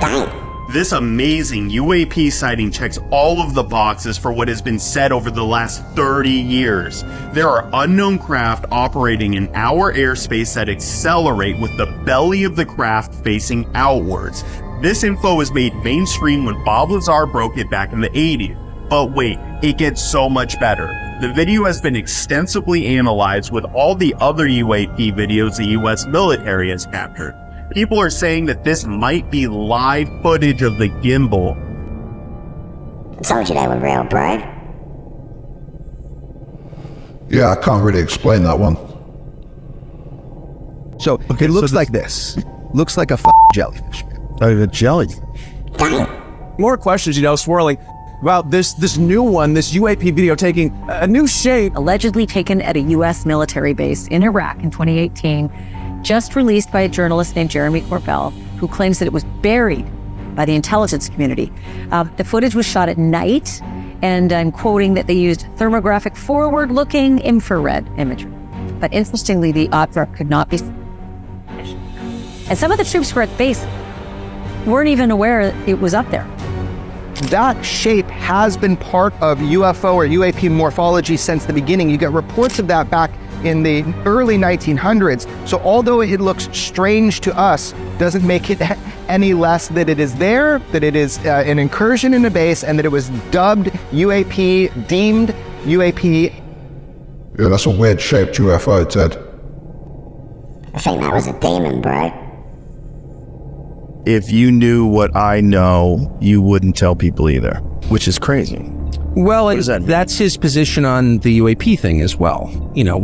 Dang. This amazing UAP sighting checks all of the boxes for what has been said over the last 30 years. There are unknown craft operating in our airspace that accelerate with the belly of the craft facing outwards. This info was made mainstream when Bob Lazar broke it back in the 80s. But wait, it gets so much better. The video has been extensively analyzed with all the other UAP videos the US military has captured. People are saying that this might be live footage of the gimbal. I told you they were real, bro. Yeah, I can't really explain that one. So it looks like this. Looks like a jellyfish. A jelly. More questions, swirling about this new one, this UAP video taking a new shape. Allegedly taken at a U.S. military base in Iraq in 2018, just released by a journalist named Jeremy Corbell, who claims that it was buried by the intelligence community. The footage was shot at night, and I'm quoting that they used thermographic forward-looking infrared imagery. But interestingly, the object could not be finished. And some of the troops who were at the base weren't even aware it was up there. That shape has been part of UFO or UAP morphology since the beginning. You get reports of that back in the early 1900s. So although it looks strange to us, doesn't make it any less that it is there, that it is an incursion in a base, and that it was dubbed UAP, deemed UAP. Yeah, that's a weird shaped UFO, Ted. I think that was a demon, bro. If you knew what I know, you wouldn't tell people either, which is crazy. Well, that's his position on the UAP thing as well.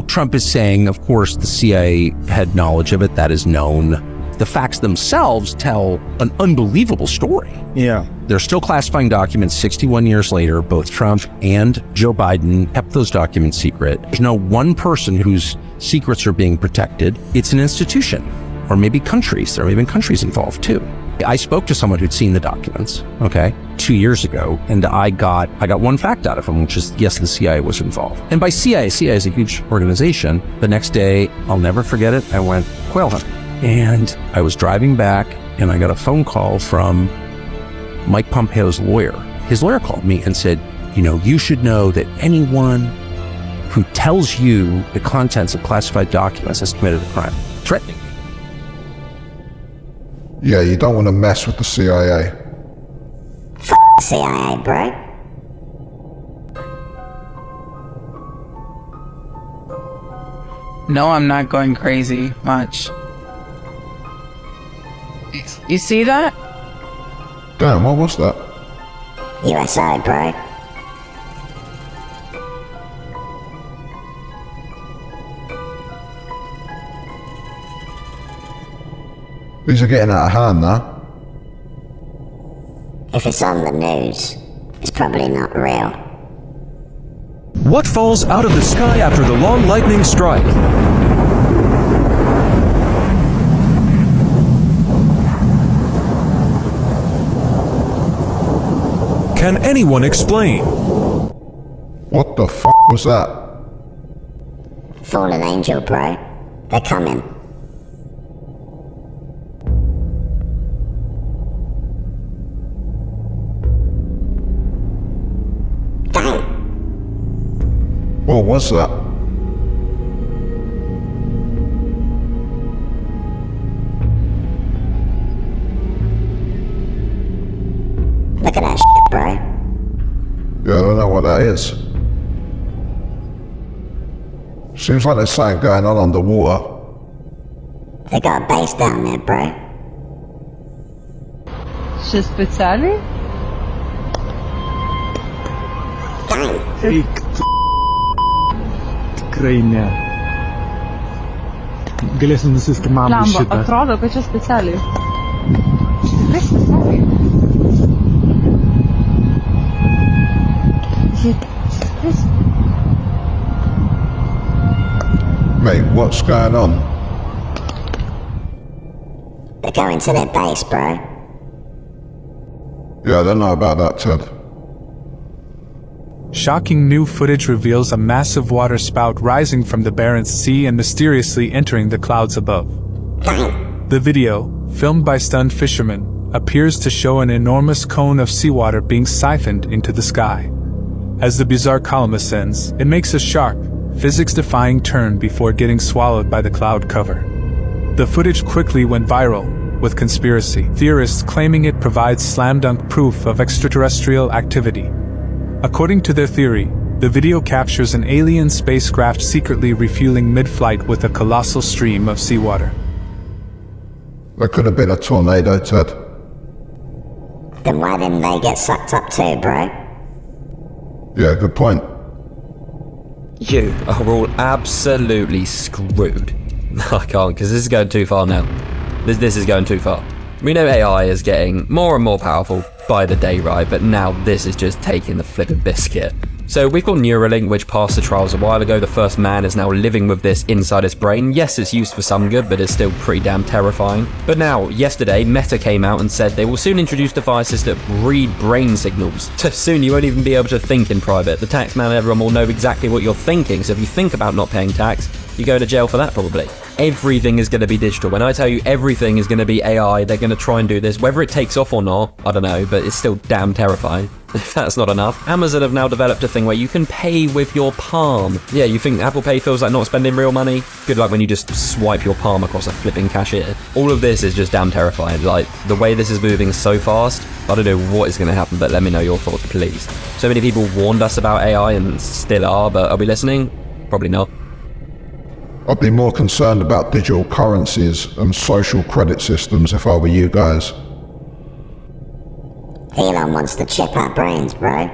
Trump is saying, of course, the CIA had knowledge of it. That is known. The facts themselves tell an unbelievable story. Yeah. They're still classifying documents 61 years later. Both Trump and Joe Biden kept those documents secret. There's no one person whose secrets are being protected. It's an institution. Or maybe countries. There are even countries involved too. I spoke to someone who'd seen the documents, 2 years ago, and I got one fact out of him, which is, yes, the CIA was involved. And by CIA is a huge organization. The next day, I'll never forget it, I went quail hunting. And I was driving back, and I got a phone call from Mike Pompeo's lawyer. His lawyer called me and said, you should know that anyone who tells you the contents of classified documents has committed a crime. Threatening me. Yeah, you don't want to mess with the CIA. CIA, bro. No, I'm not going crazy much. You see that? Damn, what was that? USA, bro. These are getting out of hand now. If it's on the news, it's probably not real. What falls out of the sky after the long lightning strike? Can anyone explain? What the f*** was that? Fallen angel, bro. They're coming. What was that? Look at that shit, bro. Yeah, I don't know what that is. Seems like there's something going on underwater. They got a base down there, bro. Що спеціальний? Dang. Крайня. galėsim nusiskimam Lemba, šitą. atrodo, kad čia specialiai. Tikrai specialiai. Mate, what's going on? They're going to their base, bro. Yeah, I don't know about that, Ted. Shocking new footage reveals a massive water spout rising from the Barents Sea and mysteriously entering the clouds above. The video, filmed by stunned fishermen, appears to show an enormous cone of seawater being siphoned into the sky. As the bizarre column ascends, it makes a sharp, physics-defying turn before getting swallowed by the cloud cover. The footage quickly went viral, with conspiracy theorists claiming it provides slam-dunk proof of extraterrestrial activity. According to their theory, the video captures an alien spacecraft secretly refueling mid-flight with a colossal stream of seawater. There could have been a tornado, Ted. Then why didn't they get sucked up too, bro? Yeah, good point. You are all absolutely screwed. I can't, because this is going too far now. This is going too far. We know AI is getting more and more powerful by the day, right? But now this is just taking the flippin' biscuit. So we've got Neuralink, which passed the trials a while ago. The first man is now living with this inside his brain. Yes, it's used for some good, but it's still pretty damn terrifying. But now, yesterday, Meta came out and said they will soon introduce devices that read brain signals. So soon you won't even be able to think in private. The tax man and everyone will know exactly what you're thinking. So if you think about not paying tax, you go to jail for that probably. Everything is going to be digital. When I tell you everything is going to be AI, they're going to try and do this. Whether it takes off or not, I don't know, but it's still damn terrifying. If that's not enough, Amazon have now developed a thing where you can pay with your palm. Yeah, you think Apple Pay feels like not spending real money? Good luck when you just swipe your palm across a flipping cashier. All of this is just damn terrifying. Like, the way this is moving so fast, I don't know what is going to happen, but let me know your thoughts, please. So many people warned us about AI and still are, but are we listening? Probably not. I'd be more concerned about digital currencies and social credit systems if I were you guys. Elon wants to chip our brains, bro.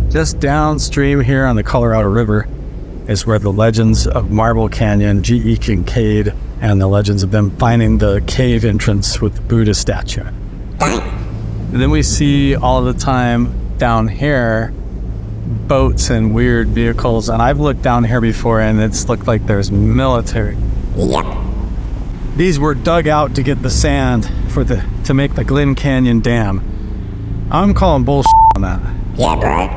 Just downstream here on the Colorado River is where the legends of Marble Canyon, G.E. Kincaid, and the legends of them finding the cave entrance with the Buddha statue. And then we see all the time down here boats and weird vehicles, and I've looked down here before and it's looked like there's military. Yep. These were dug out to get the sand to make the Glen Canyon Dam. I'm calling bullshit on that. Yeah, bro.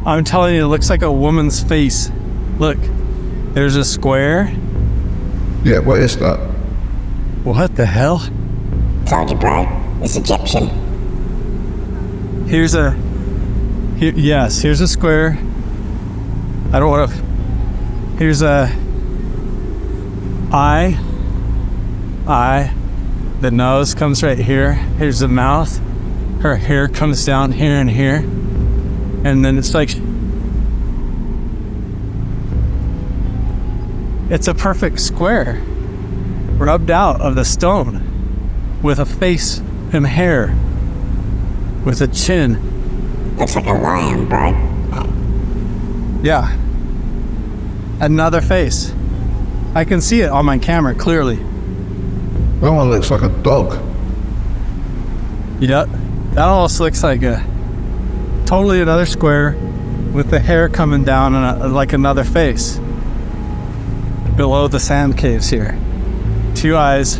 I'm telling you, it looks like a woman's face. Look, there's a square. Yeah, what is that? What the hell? Told you, bro. It's Egyptian. Here's a square. I don't want to. Here's a eye. The nose comes right here. Here's the mouth. Her hair comes down here and here. And then it's like, it's a perfect square rubbed out of the stone with a face and hair with a chin. Looks like a lion, bro. Yeah. Another face. I can see it on my camera clearly. That one looks like a dog. Yep. That almost looks like a totally another square with the hair coming down and like another face. Below the sand caves here. 2 eyes.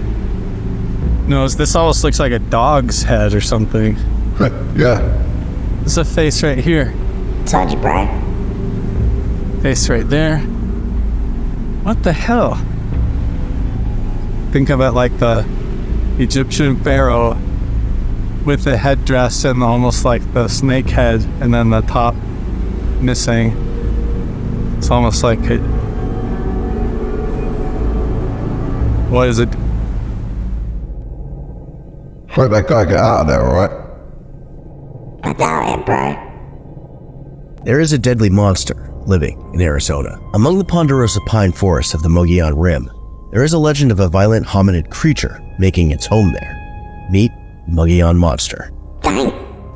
Nose. This almost looks like a dog's head or something. Yeah. There's a face right here. Told you, bro. Face right there. What the hell? Think of it like the Egyptian pharaoh with the headdress and almost like the snake head and then the top missing. It's almost like it. What is it? Hope that guy get out of there, alright? I doubt it, bro. There is a deadly monster living in Arizona. Among the ponderosa pine forests of the Mogollon Rim, there is a legend of a violent hominid creature making its home there. Meet Mogollon Monster.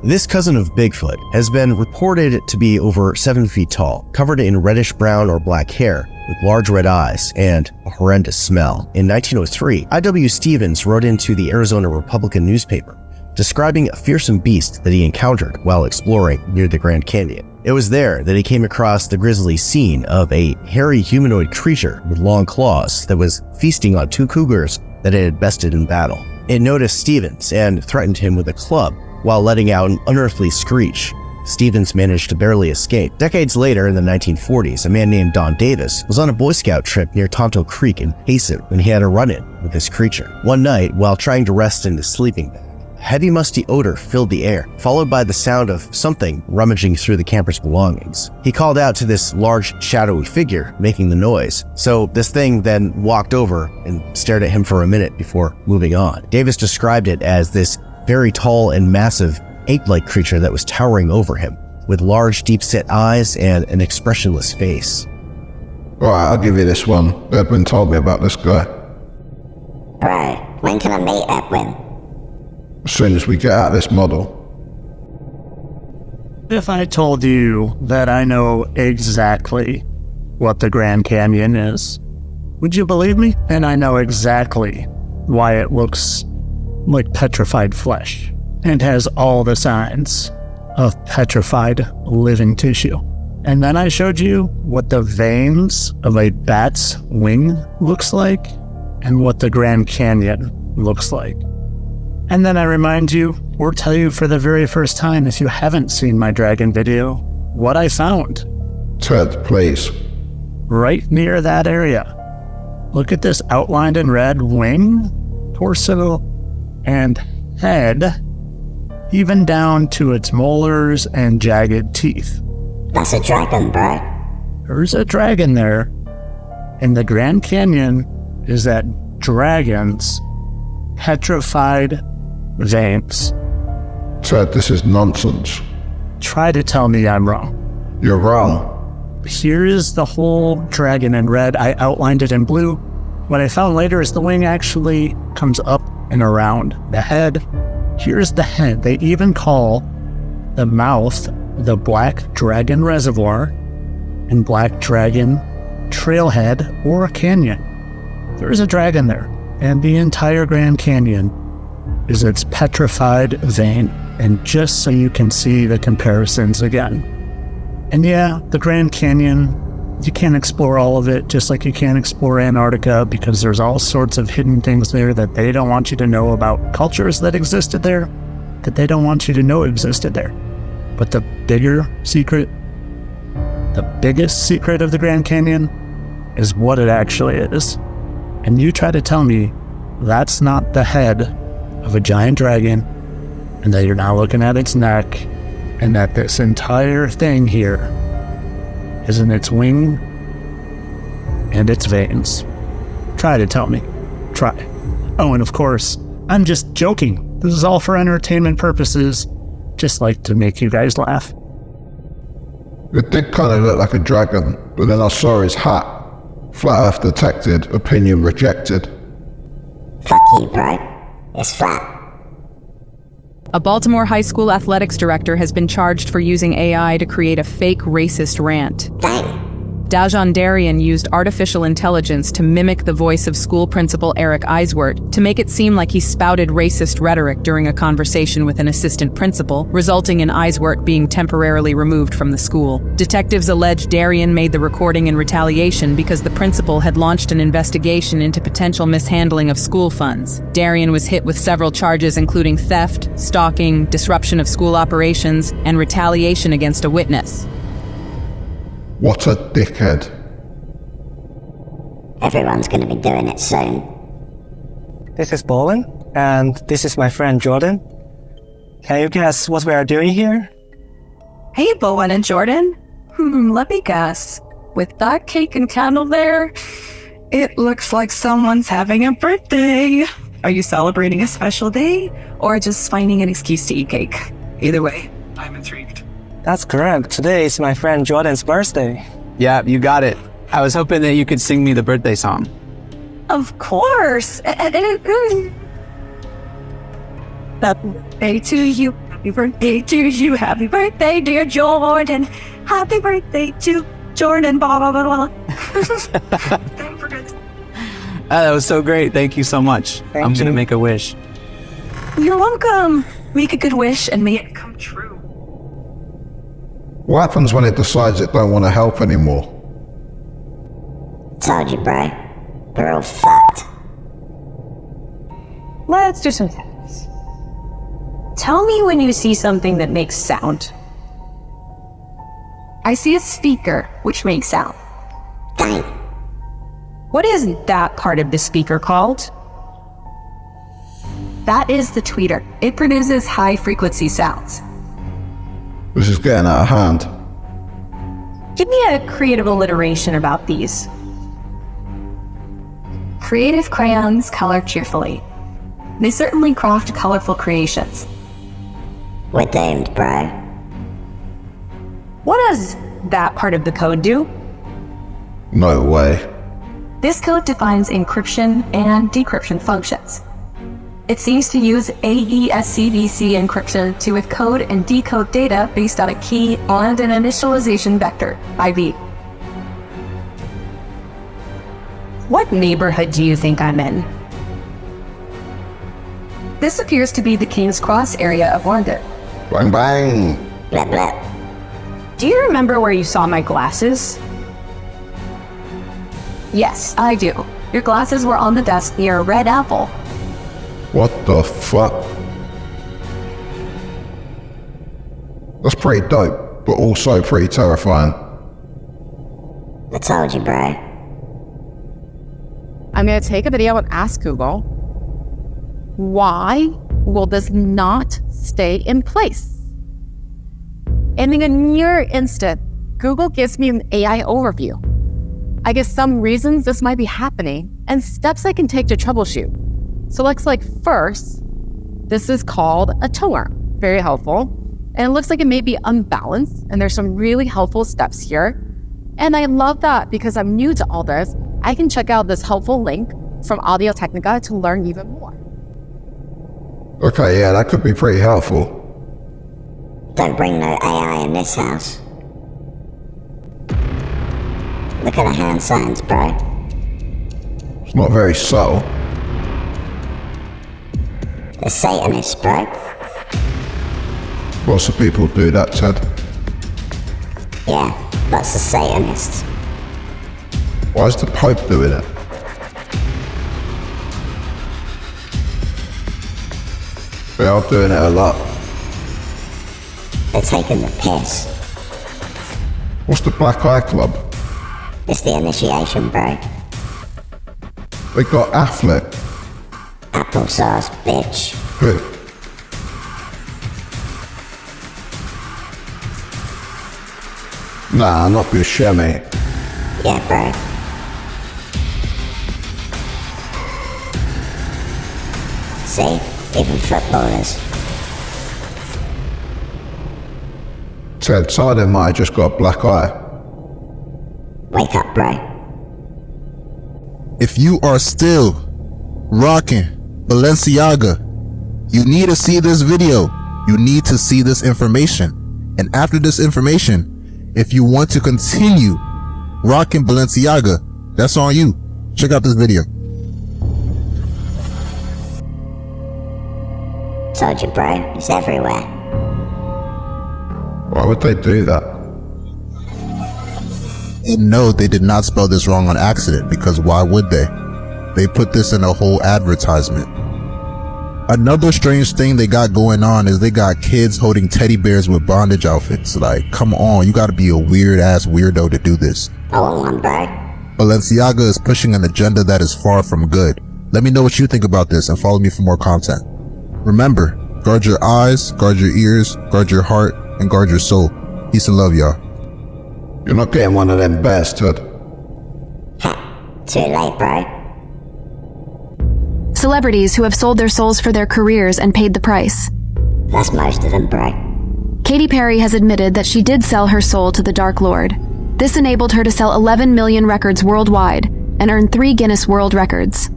This cousin of Bigfoot has been reported to be over 7 feet tall, covered in reddish brown or black hair, with large red eyes and a horrendous smell. In 1903, I.W. Stevens wrote into the Arizona Republican newspaper, describing a fearsome beast that he encountered while exploring near the Grand Canyon. It was there that he came across the grisly scene of a hairy humanoid creature with long claws that was feasting on 2 cougars that it had bested in battle. It noticed Stevens and threatened him with a club while letting out an unearthly screech. Stevens managed to barely escape. Decades later, in the 1940s, a man named Don Davis was on a Boy Scout trip near Tonto Creek in Payson when he had a run-in with this creature. One night, while trying to rest in his sleeping bag, a heavy musty odor filled the air, followed by the sound of something rummaging through the camper's belongings. He called out to this large, shadowy figure making the noise, so this thing then walked over and stared at him for a minute before moving on. Davis described it as this very tall and massive ape-like creature that was towering over him, with large, deep-set eyes and an expressionless face. Alright, I'll give you this one. Edwin told me about this guy. Bro, when can I meet Edwin? As soon as we get out of this model. If I told you that I know exactly what the Grand Canyon is, would you believe me? And I know exactly why it looks like petrified flesh and has all the signs of petrified living tissue. And then I showed you what the veins of a bat's wing looks like and what the Grand Canyon looks like. And then I remind you, or tell you for the very first time, if you haven't seen my dragon video, what I found. Ted, please. Right near that area. Look at this outlined in red wing, torso, and head, even down to its molars and jagged teeth. That's a dragon, bro. There's a dragon there, and the Grand Canyon is that dragon's petrified veins. Ted, this is nonsense. Try to tell me I'm wrong. You're wrong. Here is the whole dragon in red. I outlined it in blue. What I found later is the wing actually comes up and around the head. Here's the head. They even call the mouth the Black Dragon Reservoir and Black Dragon Trailhead or Canyon. There's a dragon there, and the entire Grand Canyon is its petrified vein. And just so you can see the comparisons again. And yeah, the Grand Canyon, you can't explore all of it, just like you can't explore Antarctica, because there's all sorts of hidden things there that they don't want you to know about, cultures that existed there that they don't want you to know existed there. But the bigger secret, the biggest secret of the Grand Canyon is what it actually is. And you try to tell me that's not the head of a giant dragon, and that you're now looking at its neck, and that this entire thing here is in its wing and its veins. Try to tell me. Try. Oh, and of course, I'm just joking. This is all for entertainment purposes, just like to make you guys laugh. It did kind of look like a dragon, but then I saw his hat. Flat Earth detected, opinion rejected. Fuck you, bro. It's flat. A Baltimore high school athletics director has been charged for using AI to create a fake racist rant. Dajon Darian used artificial intelligence to mimic the voice of school principal Eric Eiswert to make it seem like he spouted racist rhetoric during a conversation with an assistant principal, resulting in Eiswert being temporarily removed from the school. Detectives allege Darian made the recording in retaliation because the principal had launched an investigation into potential mishandling of school funds. Darian was hit with several charges including theft, stalking, disruption of school operations, and retaliation against a witness. What a dickhead. Everyone's gonna be doing it soon. This is Bowen, and this is my friend Jordan. Can you guess what we are doing here? Hey, Bowen and Jordan. Let me guess. With that cake and candle there, it looks like someone's having a birthday. Are you celebrating a special day, or just finding an excuse to eat cake? Either way, I'm intrigued. That's correct. Today is my friend Jordan's birthday. Yeah, you got it. I was hoping that you could sing me the birthday song. Of course. Happy birthday to you. Happy birthday to you. Happy birthday, dear Jordan. Happy birthday to Jordan. Blah, blah, blah, blah. That was so great. Thank you so much. I'm going to make a wish. You're welcome. Make a good wish and may it come true. What happens when it decides it don't want to help anymore? Told you, bro. We're all fucked. Let's do some tests. Tell me when you see something that makes sound. I see a speaker, which makes sound. Dang. What is that part of the speaker called? That is the tweeter. It produces high-frequency sounds. This is getting out of hand. Give me a creative alliteration about these. Creative crayons color cheerfully. They certainly craft colorful creations. We're doomed, bro. What does that part of the code do? No way. This code defines encryption and decryption functions. It seems to use AESCVC encryption to encode and decode data based on a key and an initialization vector, IV. What neighborhood do you think I'm in? This appears to be the King's Cross area of London. Bang bang. Blip blip. Do you remember where you saw my glasses? Yes, I do. Your glasses were on the desk near a red apple. What the fuck? That's pretty dope, but also pretty terrifying. I told you, bro. I'm going to take a video and ask Google, why will this not stay in place? And in a near instant, Google gives me an AI overview. I guess some reasons this might be happening and steps I can take to troubleshoot. So looks like first, this is called a toe arm. Very helpful. And it looks like it may be unbalanced, and there's some really helpful steps here. And I love that because I'm new to all this, I can check out this helpful link from Audio Technica to learn even more. Okay, yeah, that could be pretty helpful. Don't bring no AI in this house. Look at the hand signs, bro. It's not very subtle. The Satanists, bro. Lots of people do that, Ted. Yeah, lots of Satanists. Why is the Pope doing it? They are doing it a lot. They're taking the piss. What's the Black Eye Club? It's the initiation, bro. They got Affleck. Applesauce, bitch. Who? Nah, not Buscemi. Yeah, bro. See? Even footballers. Ted, some of them might have just got a black eye. Wake up, bro. If you are still rocking Balenciaga, you need to see this video. You need to see this information. And after this information, if you want to continue rocking Balenciaga, that's on you. Check out this video. Told you, bro. It's everywhere. Why would they do that? And no, they did not spell this wrong on accident, because why would they? They put this in a whole advertisement. Another strange thing they got going on is they got kids holding teddy bears with bondage outfits. Like, come on, you gotta be a weird ass weirdo to do this. I want one, bro. Balenciaga is pushing an agenda that is far from good. Let me know what you think about this and follow me for more content. Remember, guard your eyes, guard your ears, guard your heart, and guard your soul. Peace and love, y'all. You're not getting one of them bears, Ted. Too late, bro. Celebrities who have sold their souls for their careers and paid the price. That's most of them, bro. Katy Perry has admitted that she did sell her soul to the Dark Lord. This enabled her to sell 11 million records worldwide and earn 3 Guinness World Records.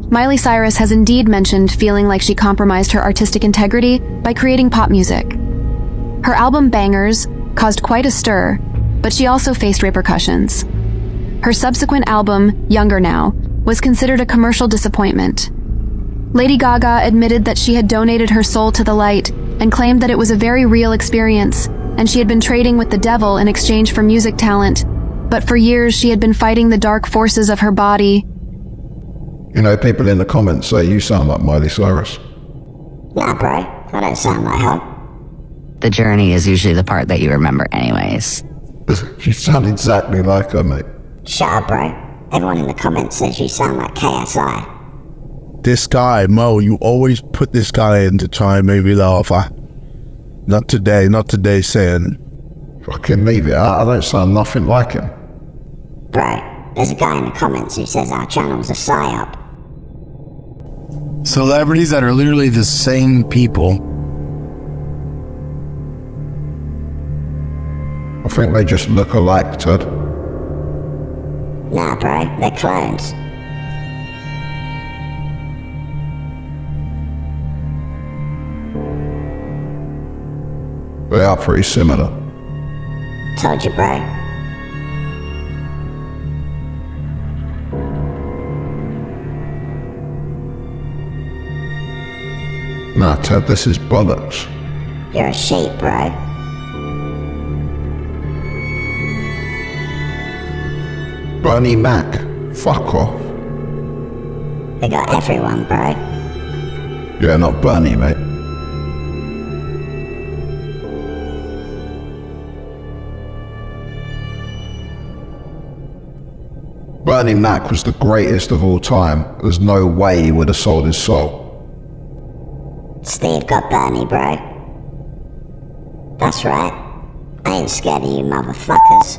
Miley Cyrus has indeed mentioned feeling like she compromised her artistic integrity by creating pop music. Her album Bangers caused quite a stir, but she also faced repercussions. Her subsequent album, Younger Now, was considered a commercial disappointment. Lady Gaga admitted that she had donated her soul to the light and claimed that it was a very real experience, and she had been trading with the devil in exchange for music talent. But for years, she had been fighting the dark forces of her body. You know, people in the comments say you sound like Miley Cyrus. Nah, bro. I don't sound like her. The journey is usually the part that you remember anyways. You sound exactly like her, mate. Shut up, bro. Everyone in the comments says you sound like KSI. This guy, Mo, you always put this guy in to try and make me laugh. Not today, saying. Fucking leave it. I don't sound nothing like him. Bro, there's a guy in the comments who says our channel's a psyop. Celebrities that are literally the same people. I think they just look alike, Ted. Nah, bro, they're clones. They are pretty similar. Told you, bro. Nah, Ted, this is bollocks. You're a sheep, bro. Bernie Mac. Fuck off. They got everyone, bro. Yeah, not Bernie, mate. Bernie Mac was the greatest of all time. There's no way he would have sold his soul. Steve got Bernie, bro. That's right. I ain't scared of you motherfuckers.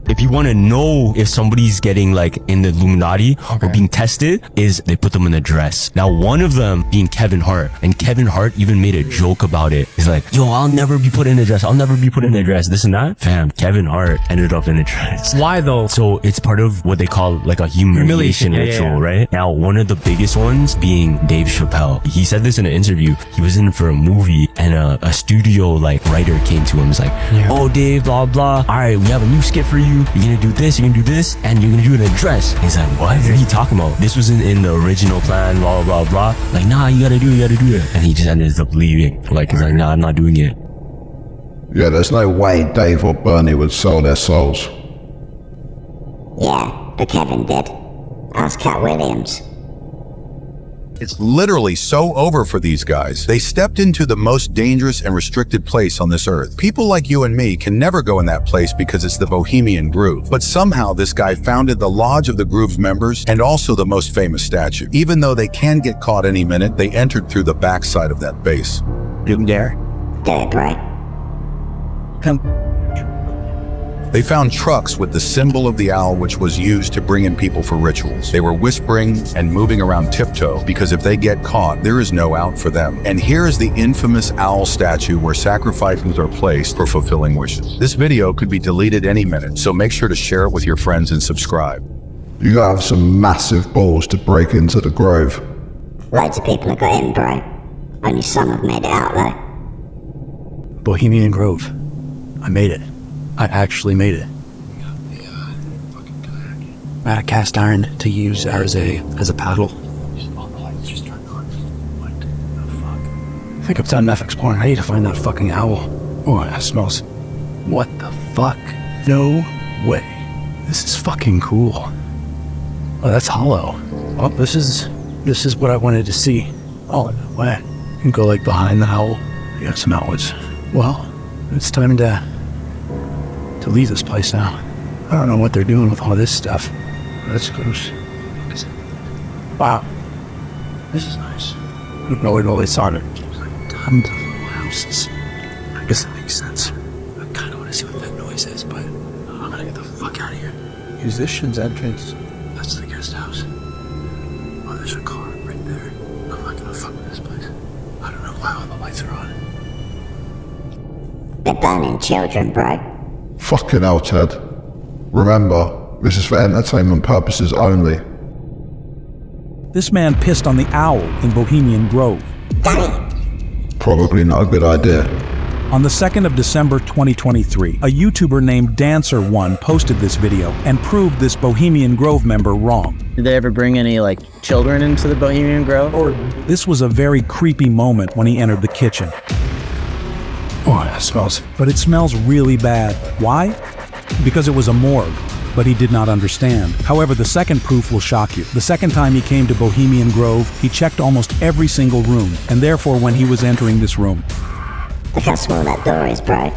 If you want to know if somebody's getting like in the Illuminati or being tested, is they put them in a dress. Now, one of them being Kevin Hart, and Kevin Hart even made a joke about it. He's like, yo, I'll never be put in a dress. I'll never be put in a dress. This and that. Fam, Kevin Hart ended up in a dress. Why though? So it's part of what they call like a humiliation ritual, right? Now, one of the biggest ones being Dave Chappelle. He said this in an interview. He was in for a movie and a studio like writer came to him. He's like, oh, Dave, blah, blah. All right, we have a new skit for you. You're gonna do this, you're gonna do this, and you're gonna do it in a dress. And he's like, what are you talking about? This wasn't in the original plan, blah, blah, blah. Like, nah, you gotta do it. And he just ended up leaving. Like, he's like, nah, I'm not doing it. Yeah, there's no way Dave or Bernie would sell their souls. Yeah, but Kevin did. Ask Cat Williams. It's literally so over for these guys. They stepped into the most dangerous and restricted place on this earth. People like you and me can never go in that place because it's the Bohemian Groove. But somehow this guy founded the Lodge of the Groove's members and also the most famous statue. Even though they can get caught any minute, they entered through the backside of that base. You dare? Do it, bro. Come. They found trucks with the symbol of the owl, which was used to bring in people for rituals. They were whispering and moving around tiptoe because if they get caught, there is no out for them. And here is the infamous owl statue where sacrifices are placed for fulfilling wishes. This video could be deleted any minute, so make sure to share it with your friends and subscribe. You gotta have some massive balls to break into the Grove. Loads of people have got in, bro. Only some have made it out, though. Bohemian Grove. I made it. I actually made it. I had a cast iron to use as a paddle. I think I've done enough exploring. I need to find that fucking owl. Oh, it smells. What the fuck? No way. This is fucking cool. Oh, that's hollow. Oh, this is what I wanted to see. Oh, no way. You can go like behind the owl. You got some owls. Well, it's time to leave this place now. I don't know what they're doing with all this stuff. That's gross. Wow. This is nice. I don't know what all this on it. There's like tons of little houses. I guess that makes sense. I kind of want to see what that noise is, but I'm gonna get the fuck out of here. Musician's entrance. That's the guest house. Oh, there's a car right there. I'm not gonna fuck with this place. I don't know why all the lights are on. They're burning children, bro. Fucking hell, Ted. Remember, this is for entertainment purposes only. This man pissed on the owl in Bohemian Grove. Probably not a good idea. On the 2nd of December 2023, a YouTuber named Dancer1 posted this video and proved this Bohemian Grove member wrong. Did they ever bring any, children into the Bohemian Grove? This was a very creepy moment when he entered the kitchen. Oh, that smells. But it smells really bad. Why? Because it was a morgue, but he did not understand. However, the second proof will shock you. The second time he came to Bohemian Grove, he checked almost every single room, and therefore when he was entering this room, Look how small that door is, bro.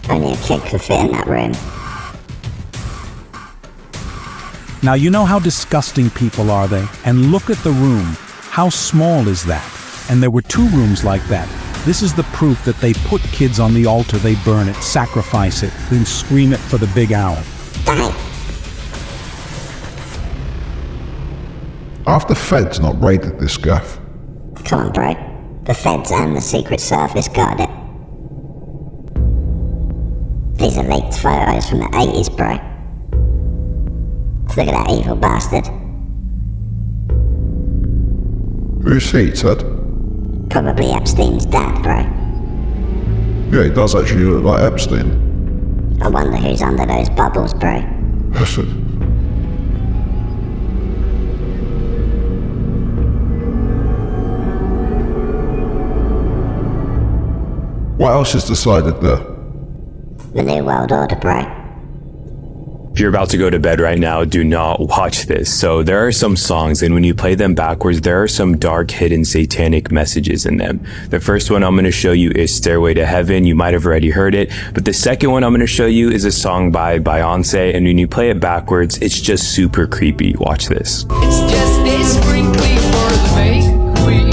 Only a kid could fit in that room. now you know how disgusting people are they? And look at the room. How small is that? And there were 2 rooms like that. This is the proof that they put kids on the altar, they burn it, sacrifice it, then scream it for the big owl. Have the feds not raided this gaff? Come on, bro. The feds and the Secret Service guard it. These are leaked photos from the 80s, bro. Look at that evil bastard. Who's he, Ted? Probably Epstein's dad, bro. Yeah, he does actually look like Epstein. I wonder who's under those bubbles, bro. What else is decided there? The New World Order, bro. If you're about to go to bed right now, do not watch this. So there are some songs, and when you play them backwards, there are some dark, hidden, satanic messages in them. The first one I'm going to show you is Stairway to Heaven. You might have already heard it. But the second one I'm going to show you is a song by Beyonce, and when you play it backwards, it's just super creepy. Watch this. It's just a sprinkling for the May Queen.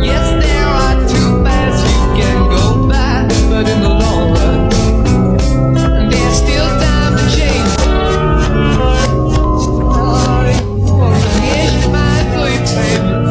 Yes, there are 2 paths you can go by, but in the long run, there's still time to change. Here's your mind for your baby.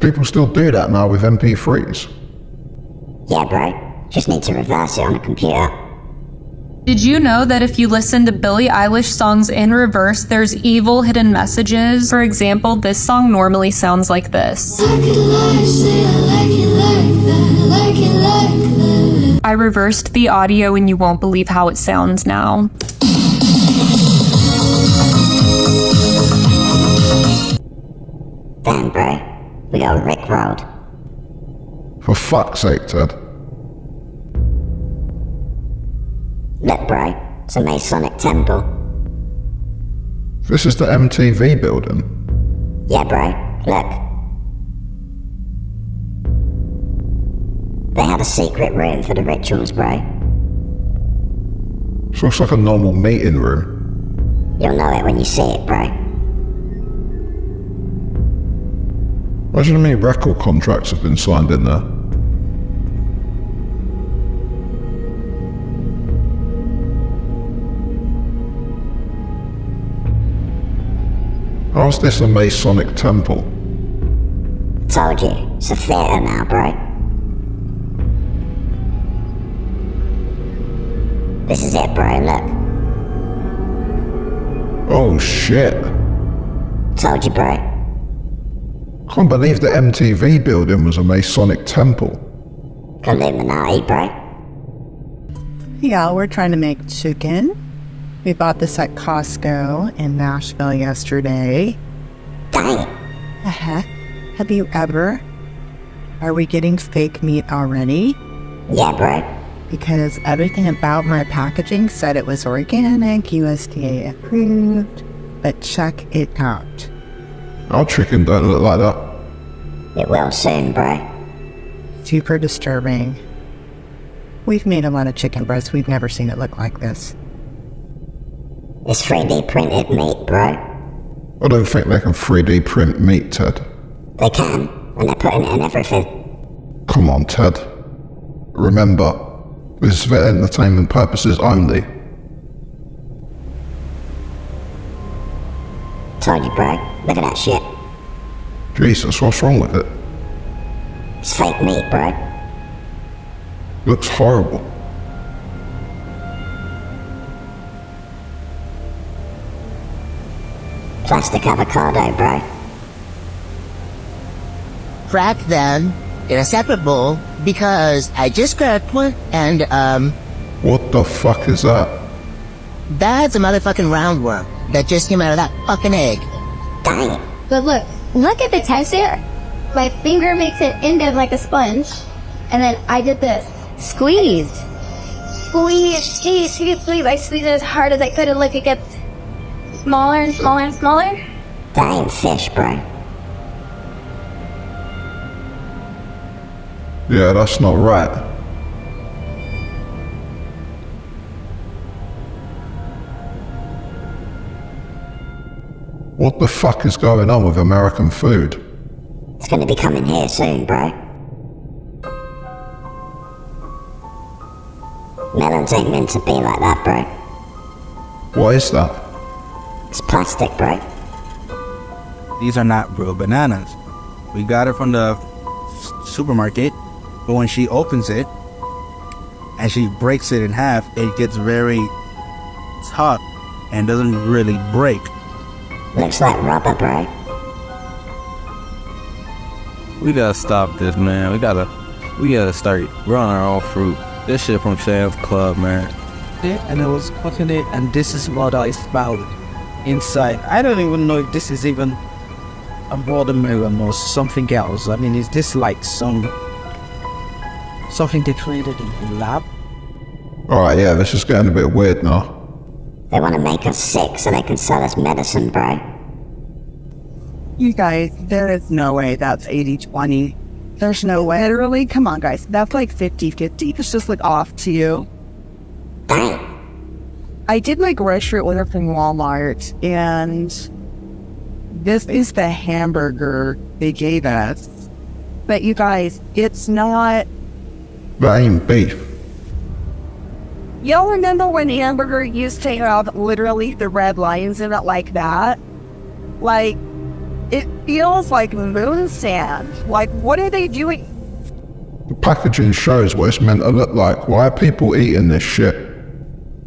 People still do that now with MP3s. Yeah, bro. Just need to reverse it on a computer. Did you know that if you listen to Billie Eilish songs in reverse, there's evil hidden messages? For example, this song normally sounds like this. I reversed the audio and you won't believe how it sounds now. Damn, bro. We got rickrolled. For fuck's sake, Ted. Look, bro. It's a Masonic temple. This is the MTV building. Yeah, bro. Look. They had a secret room for the rituals, bro. This looks like a normal meeting room. You'll know it when you see it, bro. Imagine how many record contracts have been signed in there. How's this a Masonic temple? Told you. It's a theater now, bro. This is it, bro. Look. Oh shit. Told you, bro. Can't believe the MTV building was a Masonic temple. Illuminati, bro. Yeah, we're trying to make chicken. We bought this at Costco in Nashville yesterday. Dang it. The heck? Have you ever? Are we getting fake meat already? Yeah, bro. Because everything about my packaging said it was organic, USDA approved. But check it out. Our chicken don't look like that. It will soon, bro. Super disturbing. We've made a lot of chicken breasts. We've never seen it look like this. It's 3D printed meat, bro. I don't think they can 3D print meat, Ted. They can, and they're putting it in everything. Come on, Ted. Remember, this is for entertainment purposes only. Told you, bro. Look at that shit. Jesus, what's wrong with it? It's fake meat, bro. Looks horrible. Plastic avocado, bro. Crack them in a separate bowl because I just grabbed one and, What the fuck is that? that's a motherfucking roundworm that just came out of that fucking egg. Dang it. But look at the texture. My finger makes it indent like a sponge. And then I did this. Squeeze. Squeeze. I squeezed it as hard as I could and look, it gets smaller and smaller and smaller. That ain't fish, bro. Yeah, that's not right. What the fuck is going on with American food? It's gonna be coming here soon, bro. Melons ain't meant to be like that, bro. What is that? It's plastic, bro. These are not real bananas. We got it from the supermarket, but when she opens it and she breaks it in half, it gets very tough and doesn't really break. Looks like rubber, bro. We gotta stop this, man. We gotta start growing our own fruit. This shit from Sam's Club, man. And I was cutting it, and this is what I found inside. I don't even know if this is even a watermelon or something else. I mean, is this like something they created in the lab? Alright, yeah, this is getting a bit weird now. They want to make us sick so they can sell us medicine, bro. You guys, there is no way that's 80-20. There's no way. Literally, come on, guys. That's like 50-50. It's just like off to you. Dang. I did my grocery order from Walmart, and this is the hamburger they gave us. But you guys, it's not... That ain't beef. Y'all remember when hamburger used to have literally the red lines in it like that? Like, it feels like moon sand. Like, what are they doing? The packaging shows what it's meant to look like. Why are people eating this shit?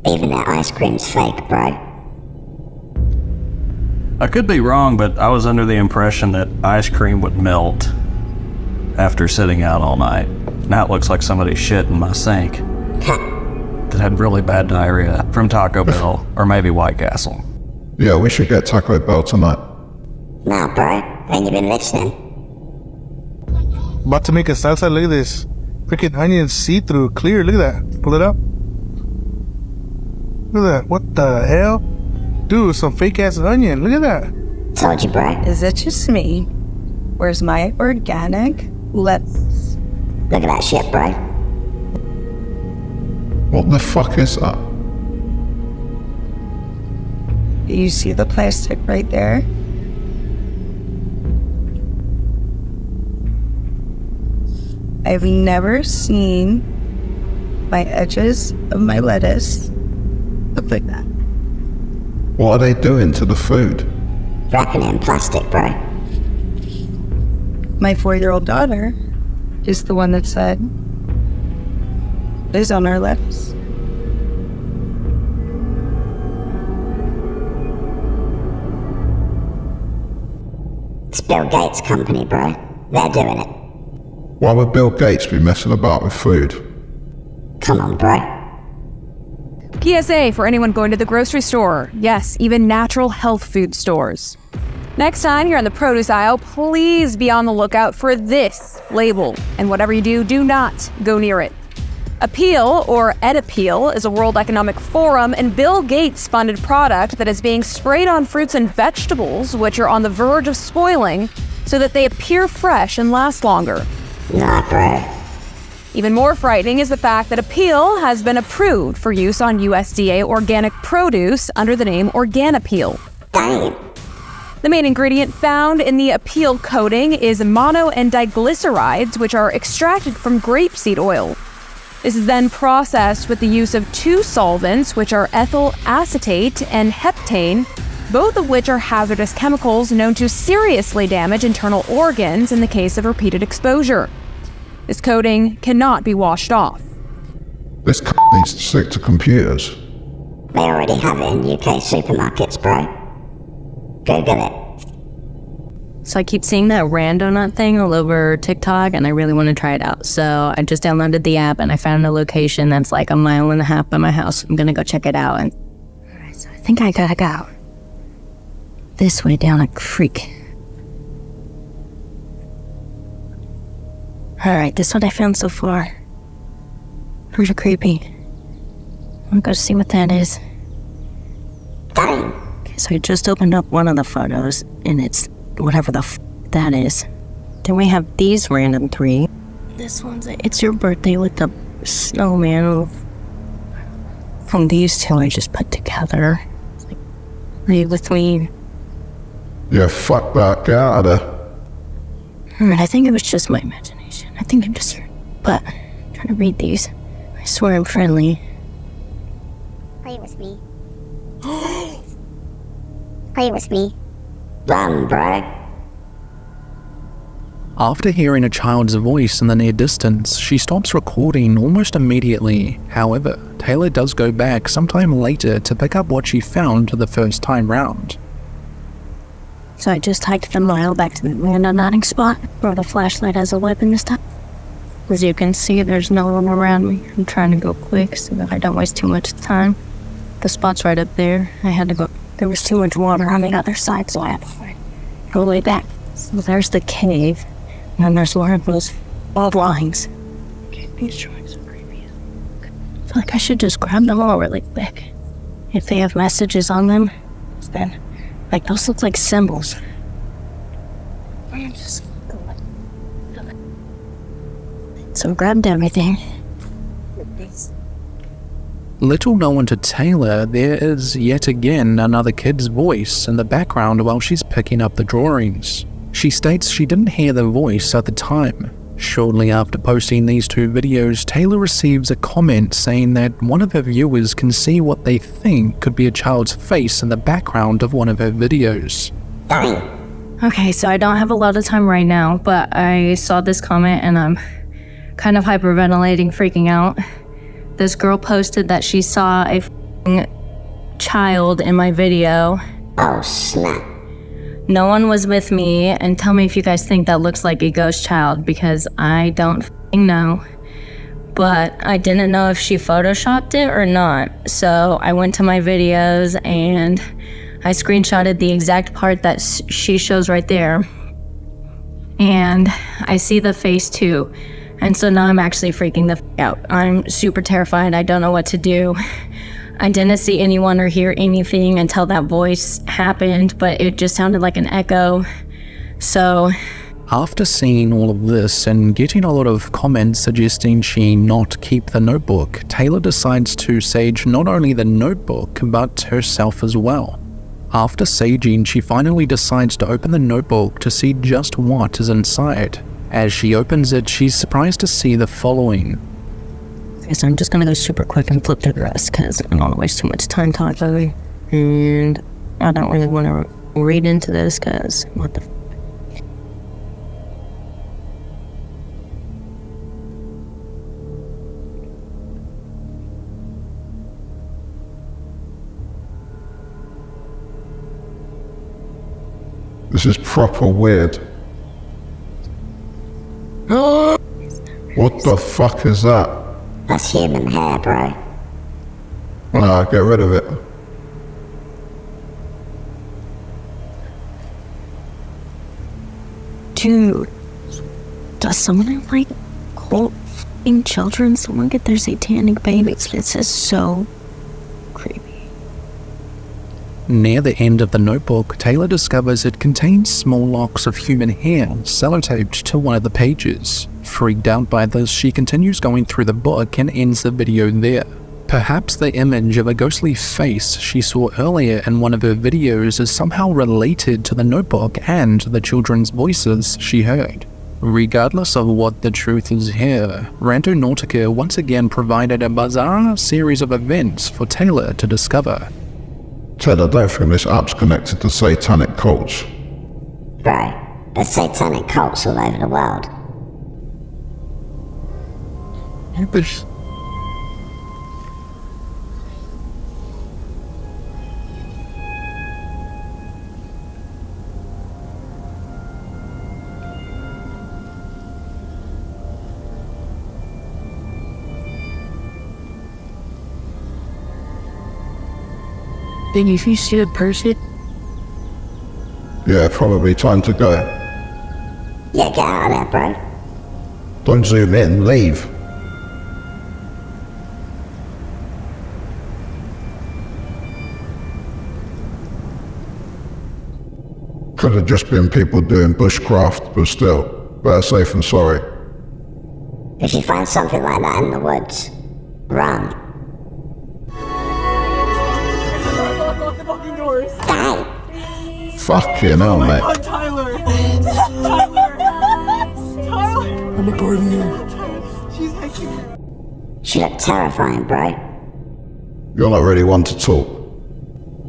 Even their ice cream's fake, bro. I could be wrong, but I was under the impression that ice cream would melt after sitting out all night. Now it looks like somebody shit in my sink that had really bad diarrhea from Taco Bell or maybe White Castle. Yeah, we should get Taco Bell tonight. Nah, bro. Ain't you been listening? About to make a salsa. Look at this. Freaking onion see-through, clear. Look at that. Pull it up. Look at that. What the hell? Dude, some fake-ass onion. Look at that. Told you, bro. Is it just me? Where's my organic? Let's... Look at that shit, bro. What the fuck is that? You see the plastic right there? I've never seen my edges of my lettuce look like that. What are they doing to the food? Wrapping it in plastic, bro. My 4-year-old daughter is the one that said, "It's on our lips." It's Bill Gates' company, bro. They're doing it. Why would Bill Gates be messing about with food? Come on, bro. PSA for anyone going to the grocery store. Yes, even natural health food stores. Next time you're on the produce aisle, please be on the lookout for this label. And whatever you do, do not go near it. Appeal, or Edappeal, is a World Economic Forum and Bill Gates funded product that is being sprayed on fruits and vegetables, which are on the verge of spoiling, so that they appear fresh and last longer. Nah, bro. Even more frightening is the fact that Appeal has been approved for use on USDA organic produce under the name Organappeal. Damn. The main ingredient found in the Appeal coating is mono and diglycerides, which are extracted from grapeseed oil. This is then processed with the use of two solvents, which are ethyl acetate and heptane, both of which are hazardous chemicals known to seriously damage internal organs in the case of repeated exposure. This coating cannot be washed off. This needs to stick to computers. They already have it in UK supermarkets, bro. Google it. So I keep seeing that randonut thing all over TikTok, and I really want to try it out. So I just downloaded the app, and I found a location that's like 1.5 miles by my house. I'm gonna go check it out. And alright, so I think I gotta go this way down a creek. Alright, this is what I found so far. Pretty creepy. I'm gonna see what that is. Okay, so I just opened up one of the photos, and it's whatever the that is. Then we have these random 3. This one's it's your birthday with the snowman. From these 2 I just put together. It's like, are you with me? Yeah, fuck that. Get out of there. Alright, I think it was just my imagination. I think I'm just... But, I'm trying to read these. I swear I'm friendly. Play with me. Play with me. Run, bro. After hearing a child's voice in the near distance, she stops recording almost immediately. However, Taylor does go back sometime later to pick up what she found the first time round. So I just hiked a mile back to the random nodding spot, where the flashlight has a weapon this time. As you can see, there's no one around me. I'm trying to go quick so that I don't waste too much time. The spot's right up there. I had to go. There was too much water on the other side, so I had to fight all the way back. So there's the cave, and then there's one of those old lines. Okay, these drawings are creepy. I feel like I should just grab them all really quick. If they have messages on them, then, like, those look like symbols. So I grabbed everything. Little known to Taylor, there is yet again another kid's voice in the background while she's picking up the drawings. She states she didn't hear the voice at the time. Shortly after posting these 2 videos, Taylor receives a comment saying that one of her viewers can see what they think could be a child's face in the background of one of her videos. Okay, so I don't have a lot of time right now, but I saw this comment and I'm kind of hyperventilating, freaking out. This girl posted that she saw a child in my video. Oh, snap. No one was with me, and tell me if you guys think that looks like a ghost child, because I don't know. But I didn't know if she photoshopped it or not. So I went to my videos and I screenshotted the exact part that she shows right there. And I see the face too. And so now I'm actually freaking the f out. I'm super terrified. I don't know what to do. I didn't see anyone or hear anything until that voice happened, but it just sounded like an echo. So... After seeing all of this and getting a lot of comments suggesting she not keep the notebook, Taylor decides to sage not only the notebook, but herself as well. After saging, she finally decides to open the notebook to see just what is inside. As she opens it, she's surprised to see the following. Okay, so I'm just gonna go super quick and flip through the rest because I don't want to waste too much time talking. And I don't really want to read into this because what the This is proper weird. What the fuck is that? That's human hair, bro. Nah, get rid of it. Dude, does someone like cult f***ing children? Someone get their satanic babies? This is so creepy. Near the end of the notebook, Taylor discovers it contains small locks of human hair sellotaped to one of the pages. Freaked out by this, she continues going through the book and ends the video there. Perhaps the image of a ghostly face she saw earlier in one of her videos is somehow related to the notebook and the children's voices she heard. Regardless of what the truth is here, Randonautica once again provided a bizarre series of events for Taylor to discover. Ted, I don't think this app's connected to satanic cults. Bro, there's satanic cults all over the world. Then if you see a person, Yeah, probably time to go. Yeah, get out of there, bro. Don't zoom in, leave. Could have just been people doing bushcraft, but still, better safe than sorry. If you find something like that in the woods, run. Fucking hell, mate. Tyler! I'm recording you. She's hacking. She looked terrifying, bro. You're not really one to talk.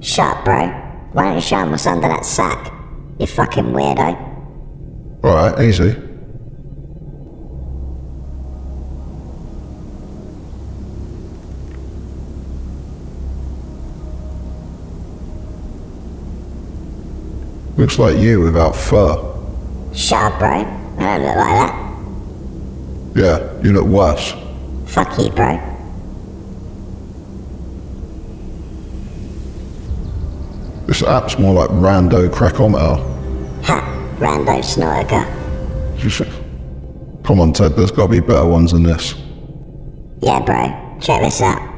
Shut up, bro. Why don't you show him what's under that sack? You fucking weirdo. Alright, easy. Looks like you without fur. Shut up, bro. I don't look like that. Yeah, you look worse. Fuck you, bro. This app's more like Rando Crackometer. Ha! Rando Snortiger. Come on, Ted, there's gotta be better ones than this. Yeah, bro. Check this out.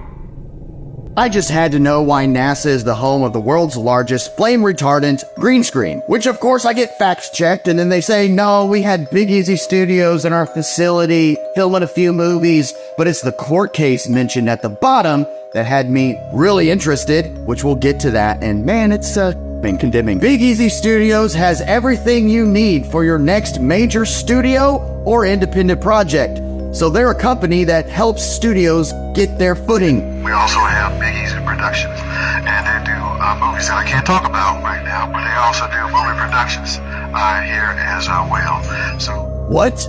I just had to know why NASA is the home of the world's largest flame retardant green screen, which of course I get facts checked and then they say, no, we had Big Easy Studios in our facility filming a few movies, but it's the court case mentioned at the bottom that had me really interested, which we'll get to that. And man, it's been condemning. Big Easy Studios has everything you need for your next major studio or independent project. So they're a company that helps studios get their footing. We also have Big Easy Productions, and they do movies that I can't talk about right now, but they also do movie productions here as well. So what?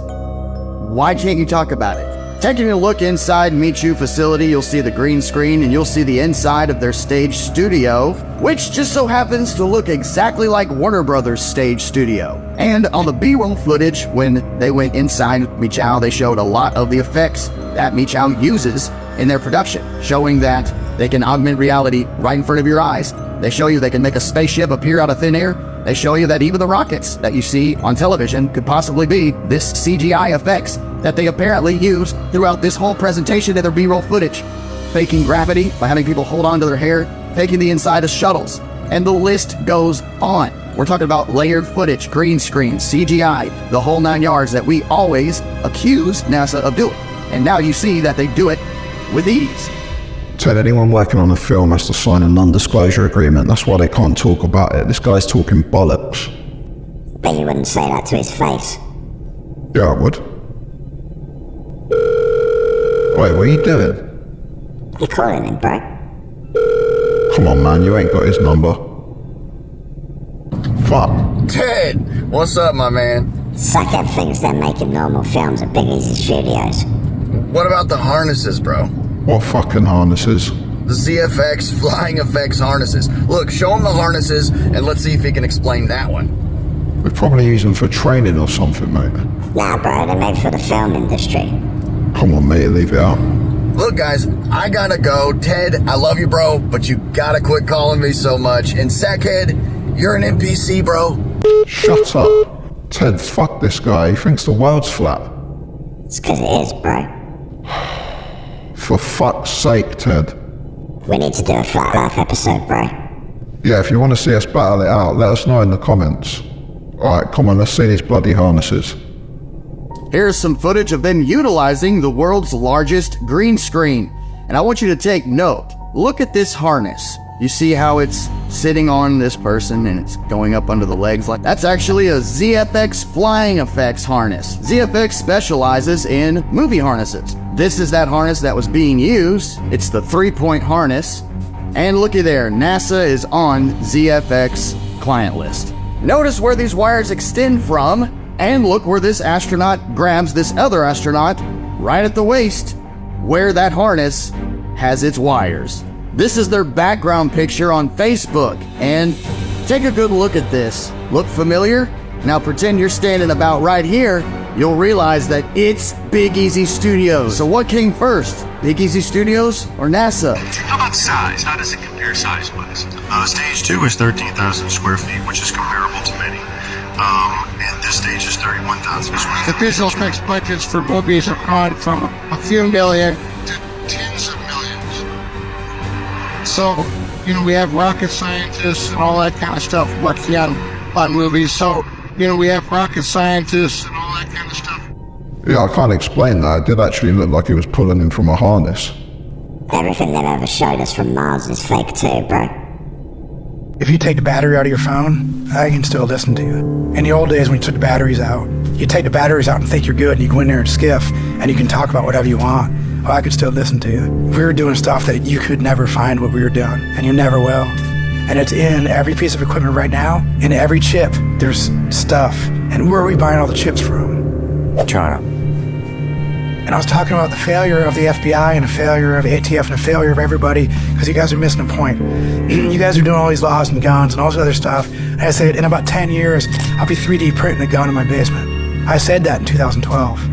Why can't you talk about it? Taking a look inside Michu facility, you'll see the green screen and you'll see the inside of their stage studio, which just so happens to look exactly like Warner Brothers' stage studio. And on the B-roll footage, when they went inside Michow, they showed a lot of the effects that Michow uses in their production, showing that they can augment reality right in front of your eyes. They show you they can make a spaceship appear out of thin air. They show you that even the rockets that you see on television could possibly be this CGI effects that they apparently use throughout this whole presentation of their B-roll footage. Faking gravity by having people hold on to their hair, faking the inside of shuttles, and the list goes on. We're talking about layered footage, green screen, CGI, the whole 9 yards that we always accuse NASA of doing. And now you see that they do it with ease. Ted, anyone working on a film has to sign a non-disclosure agreement. That's why they can't talk about it. This guy's talking bollocks. Bet you wouldn't say that to his face. Yeah, I would. Wait, what are you doing? You calling him, bro? Come on, man, you ain't got his number. Fuck. Ted, what's up, my man? Suckhead thinks they're making normal films at Big Easy Studios. What about the harnesses, bro? What fucking harnesses? The ZFX flying effects harnesses. Look, show him the harnesses and let's see if he can explain that one. They probably use them for training or something, mate. Nah, bro, they're made for the film industry. Come on, mate, leave it out. Look, guys, I gotta go. Ted, I love you, bro, but you gotta quit calling me so much. And Sackhead, you're an NPC, bro. Shut up. Ted, fuck this guy. He thinks the world's flat. It's 'cause it is, bro. For fuck's sake, Ted. We need to do a Flat Earth episode, bro. Yeah, if you want to see us battle it out, let us know in the comments. Alright, come on, let's see these bloody harnesses. Here's some footage of them utilizing the world's largest green screen. And I want you to take note. Look at this harness. You see how it's sitting on this person and it's going up under the legs like that's actually a ZFX flying effects harness. ZFX specializes in movie harnesses. This is that harness that was being used. It's the 3-point harness And looky there, NASA is on ZFX client list. Notice where these wires extend from, and look where this astronaut grabs this other astronaut right at the waist, where that harness has its wires. This is their background picture on Facebook, and take a good look at this. Look familiar? Now pretend you're standing about right here. You'll realize that it's Big Easy Studios. So what came first? Big Easy Studios or NASA? How about size? How does it compare size-wise? Stage 2 is 13,000 square feet, which is comparable to many. And this stage is 31,000 square feet. The visual effects budgets for movies have gone from a few million to tens of millions. So, we have rocket scientists and all that kind of stuff working on movies. So, we have rocket scientists and all that kind of stuff. Yeah, I can't explain that. It did actually look like he was pulling him from a harness. Everything they've ever showed us from Mars is fake too, bro. If you take the battery out of your phone, I can still listen to you. In the old days when you took the batteries out, you take the batteries out and think you're good, and you go in there and skiff, and you can talk about whatever you want. Well, I could still listen to you. We were doing stuff that you could never find what we were doing, and you never will. And it's in every piece of equipment right now. In every chip, there's stuff. And where are we buying all the chips from? China. And I was talking about the failure of the FBI and the failure of ATF and the failure of everybody, because you guys are missing a point. You guys are doing all these laws and guns and all this other stuff. And I said, in about 10 years, I'll be 3D printing a gun in my basement. I said that in 2012.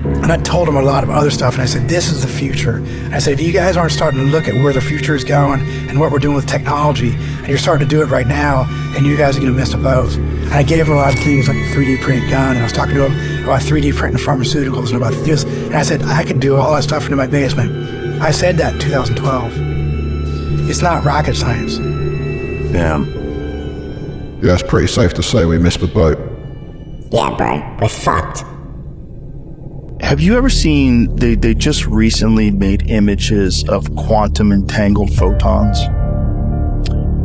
And I told them a lot of other stuff, and I said, this is the future. And I said, if you guys aren't starting to look at where the future is going and what we're doing with technology, and you're starting to do it right now, and you guys are going to miss the boat. And I gave them a lot of things like the 3D printing gun, and I was talking to them about 3D printing pharmaceuticals and about this. And I said, I could do all that stuff in my basement. I said that in 2012. It's not rocket science. Damn. Yeah, it's pretty safe to say we missed the boat. Yeah, bro, we're fucked. Have you ever seen, they just recently made images of quantum entangled photons?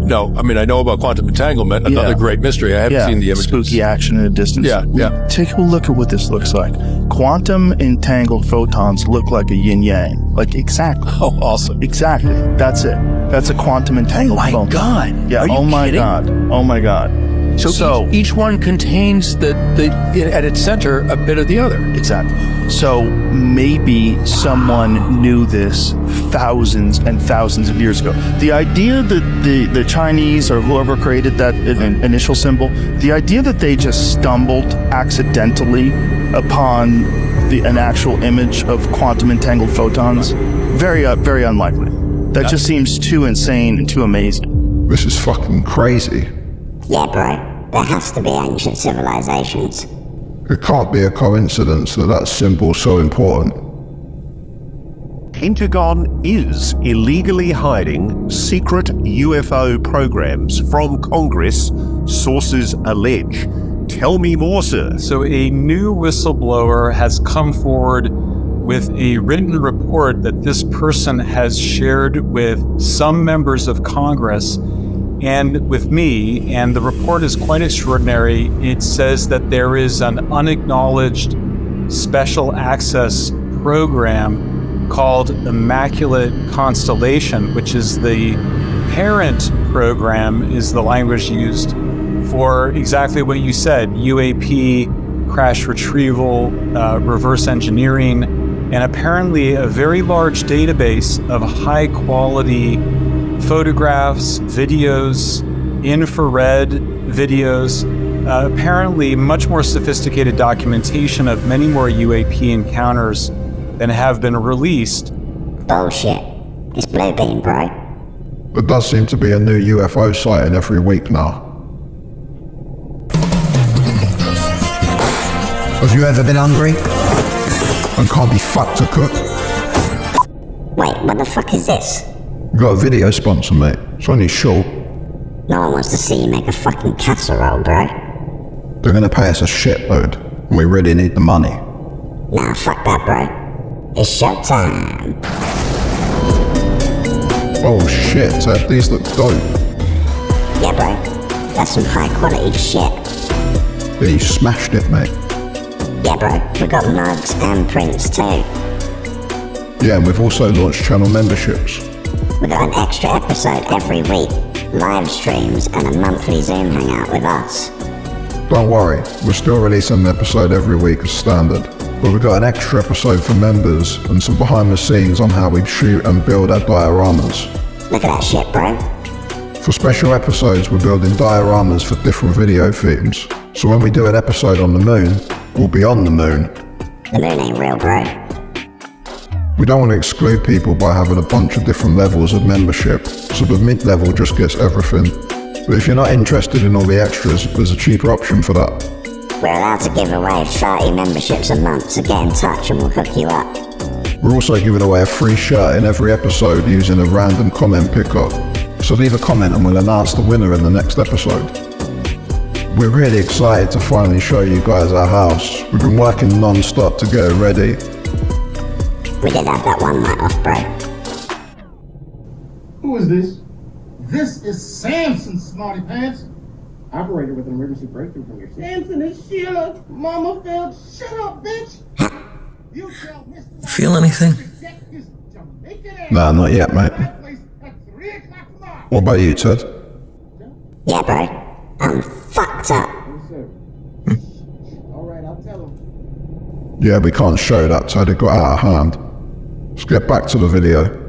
No, I mean, I know about quantum entanglement, another great mystery. I haven't seen the images. Spooky action in the distance. Yeah. Take a look at what this looks like. Quantum entangled photons look like a yin-yang. Like, exactly. Oh, awesome. Exactly. That's it. That's a quantum entangled photon. Oh my God. Yeah, Are you my kidding? God. Oh my God. So each one contains at its center a bit of the other. Exactly. So maybe someone knew this thousands and thousands of years ago. The idea that the Chinese or whoever created that initial symbol, the idea that they just stumbled accidentally upon an actual image of quantum entangled photons, very unlikely. That just seems too insane and too amazing. This is fucking crazy. Yeah, bro. There has to be ancient civilizations. It can't be a coincidence that symbol's so important. Pentagon is illegally hiding secret UFO programs from Congress, sources allege. Tell me more, sir. So a new whistleblower has come forward with a written report that this person has shared with some members of Congress and with me, and the report is quite extraordinary. It says that there is an unacknowledged special access program called Immaculate Constellation, which is the parent program, is the language used for exactly what you said: UAP, crash retrieval, reverse engineering, and apparently a very large database of high quality photographs, videos, infrared videos, apparently much more sophisticated documentation of many more UAP encounters than have been released. Bullshit. It's blue beam, bro. There does seem to be a new UFO sighting every week now. Have you ever been hungry? And can't be fucked to cook? Wait, what the fuck is this? You got a video sponsor, mate. It's only short. No one wants to see you make a fucking casserole, bro. They're gonna pay us a shitload, and we really need the money. Nah, fuck that, bro. It's showtime. Oh shit, Ted, these look dope. Yeah, bro. That's some high quality shit. Yeah, you smashed it, mate. Yeah, bro. We got mugs and prints too. Yeah, and we've also launched channel memberships. We got an extra episode every week, live streams, and a monthly Zoom hangout with us. Don't worry, we're still releasing an episode every week as standard, but we've got an extra episode for members and some behind the scenes on how we shoot and build our dioramas. Look at that shit, bro. For special episodes, we're building dioramas for different video themes, so when we do an episode on the moon, we'll be on the moon. The moon ain't real, bro. We don't want to exclude people by having a bunch of different levels of membership, so the mid-level just gets everything. But if you're not interested in all the extras, there's a cheaper option for that. We're allowed to give away 30 memberships a month, so get in touch and we'll hook you up. We're also giving away a free shirt in every episode using a random comment pickup. So leave a comment and we'll announce the winner in the next episode. We're really excited to finally show you guys our house. We've been working non-stop to get it ready. We did have that one light off, bro. Who is this? This is Samson, Smarty Pants. Operator with an emergency breakthrough from your Samson is Sheila. Mama fell. Shut up, bitch. You tell Mr. Feel anything? Nah, not yet, mate. What about you, Ted? Yeah, bro. I'm fucked up. Alright, I'll tell him. Yeah, we can't show that, Ted. It got out of hand. Let's get back to the video.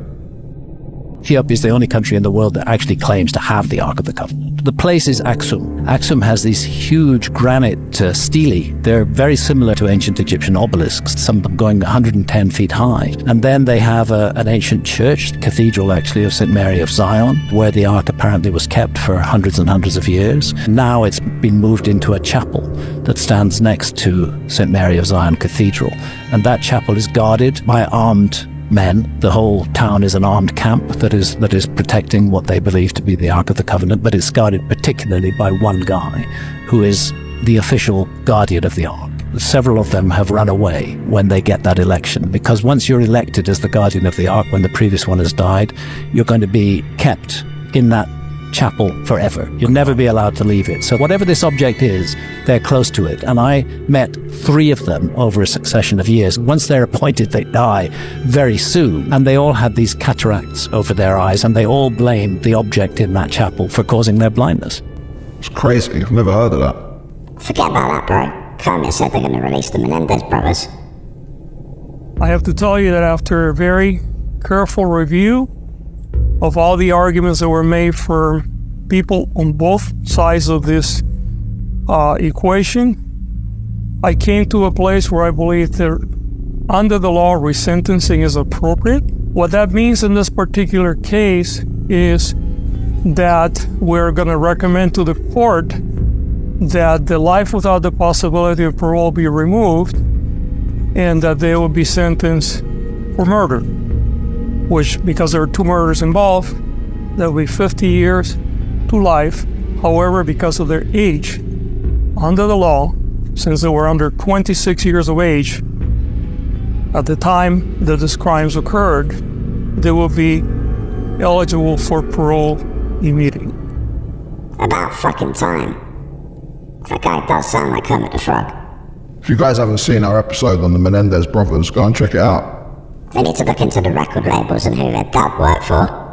Ethiopia is the only country in the world that actually claims to have the Ark of the Covenant. The place is Aksum. Aksum has these huge granite stelae. They're very similar to ancient Egyptian obelisks, some of them going 110 feet high. And then they have an ancient church, cathedral actually, of St. Mary of Zion, where the Ark apparently was kept for hundreds and hundreds of years. Now it's been moved into a chapel that stands next to St. Mary of Zion Cathedral. And that chapel is guarded by armed men. The whole town is an armed camp that is protecting what they believe to be the Ark of the Covenant, but it's guarded particularly by one guy who is the official guardian of the Ark. Several of them have run away when they get that election, because once you're elected as the guardian of the Ark when the previous one has died, you're going to be kept in that chapel forever. You'll never be allowed to leave it. So whatever this object is, they're close to it. And I met 3 of them over a succession of years. Once they're appointed, they die very soon. And they all had these cataracts over their eyes, and they all blamed the object in that chapel for causing their blindness. It's crazy. I've never heard of that. Forget about that, bro. Kermit said they're going to release the Menendez brothers. I have to tell you that after a very careful review of all the arguments that were made for people on both sides of this equation, I came to a place where I believe that under the law, resentencing is appropriate. What that means in this particular case is that we're going to recommend to the court that the life without the possibility of parole be removed and that they will be sentenced for murder, which, because there are 2 murders involved, that will be 50 years to life. However, because of their age, under the law, since they were under 26 years of age at the time that these crimes occurred, they will be eligible for parole immediately. About fucking time. That guy does sound like Kermit the Frog. If you guys haven't seen our episode on the Menendez brothers, go and check it out. They need to look into the record labels and who their dad worked for.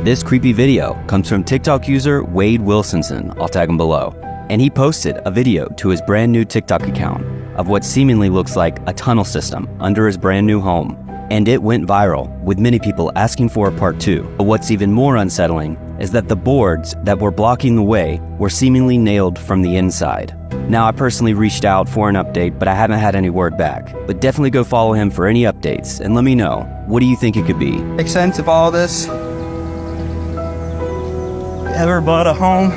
This creepy video comes from TikTok user Wade Wilsonson, I'll tag him below, and he posted a video to his brand new TikTok account of what seemingly looks like a tunnel system under his brand new home, and it went viral, with many people asking for a part 2. But what's even more unsettling is that the boards that were blocking the way were seemingly nailed from the inside. Now, I personally reached out for an update, but I haven't had any word back. But definitely go follow him for any updates, and let me know, what do you think it could be? Make sense of all this? Ever bought a home?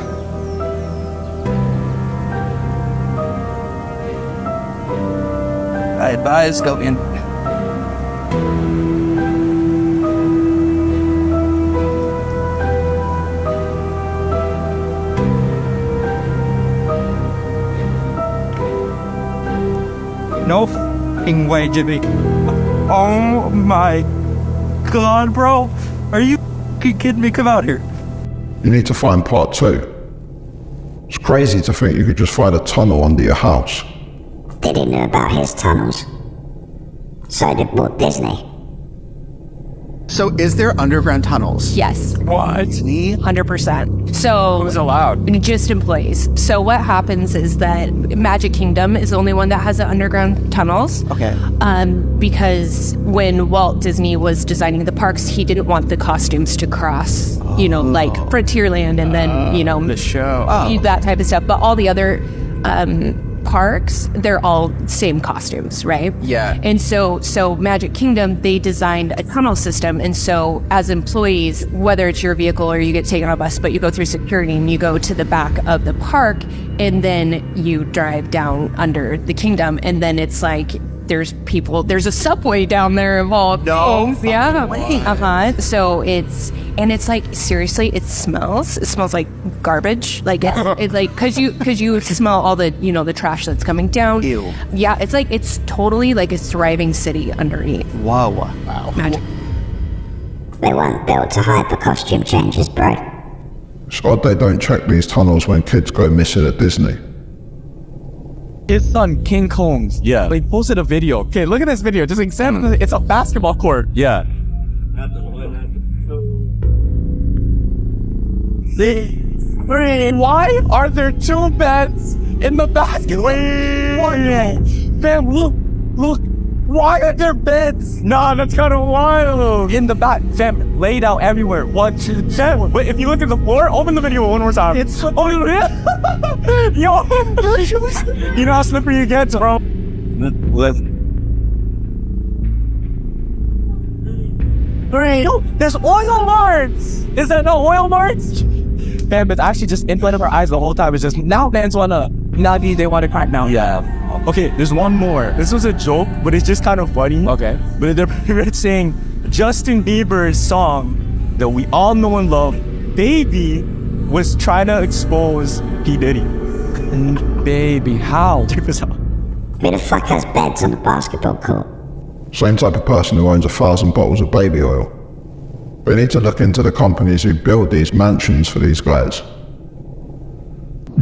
I advise go in. No f***ing way, Jimmy. Oh my god, bro. Are you f***ing kidding me? Come out here. You need to find part 2. It's crazy to think you could just find a tunnel under your house. Did he know about his tunnels? So did Walt Disney. So is there underground tunnels? Yes. What? 100%. So Who's allowed? Just employees. So what happens is that Magic Kingdom is the only one that has the underground tunnels. Okay. Because when Walt Disney was designing the parks, he didn't want the costumes to cross, like Frontierland and then, the show. that type of stuff. But all the other parks, they're all same costumes, right? Yeah. And so Magic Kingdom, they designed a tunnel system. And so as employees, whether it's your vehicle or you get taken on a bus, but you go through security and you go to the back of the park and then you drive down under the kingdom. And then it's like, there's a subway down there of all things. Yeah. So it's like, seriously, it smells like garbage. Like it's like, cause you smell all the, the trash that's coming down. Ew. Yeah. It's like, it's totally like a thriving city underneath. Wow. Magic. They weren't built to hide the costume changes, bro. It's odd they don't check these tunnels when kids go missing at Disney. It's on King Kong's. Yeah. They posted a video. Okay, look at this video. Just examine it. It's a basketball court. Yeah. Why are there two beds in the basketball? Fam, look. Why are there beds? Nah, that's kind of wild. In the back, fam, laid out everywhere. 1, 2, 3. Wait, if you look at the floor, open the video one more time. It's yo, you know how slippery it gets, bro. Great. Yo, there's oil marks. Is there no oil marks? Fam, it's actually just in front of our eyes the whole time. It's just now fans they want to crack now. Yeah. Okay, there's one more. This was a joke, but it's just kind of funny. Okay. But they're saying Justin Bieber's song that we all know and love, Baby, was trying to expose P. Diddy. Baby, how? Check this out. Who the fuck has beds on the basketball court? Same type of person who owns 1,000 bottles of baby oil. We need to look into the companies who build these mansions for these guys.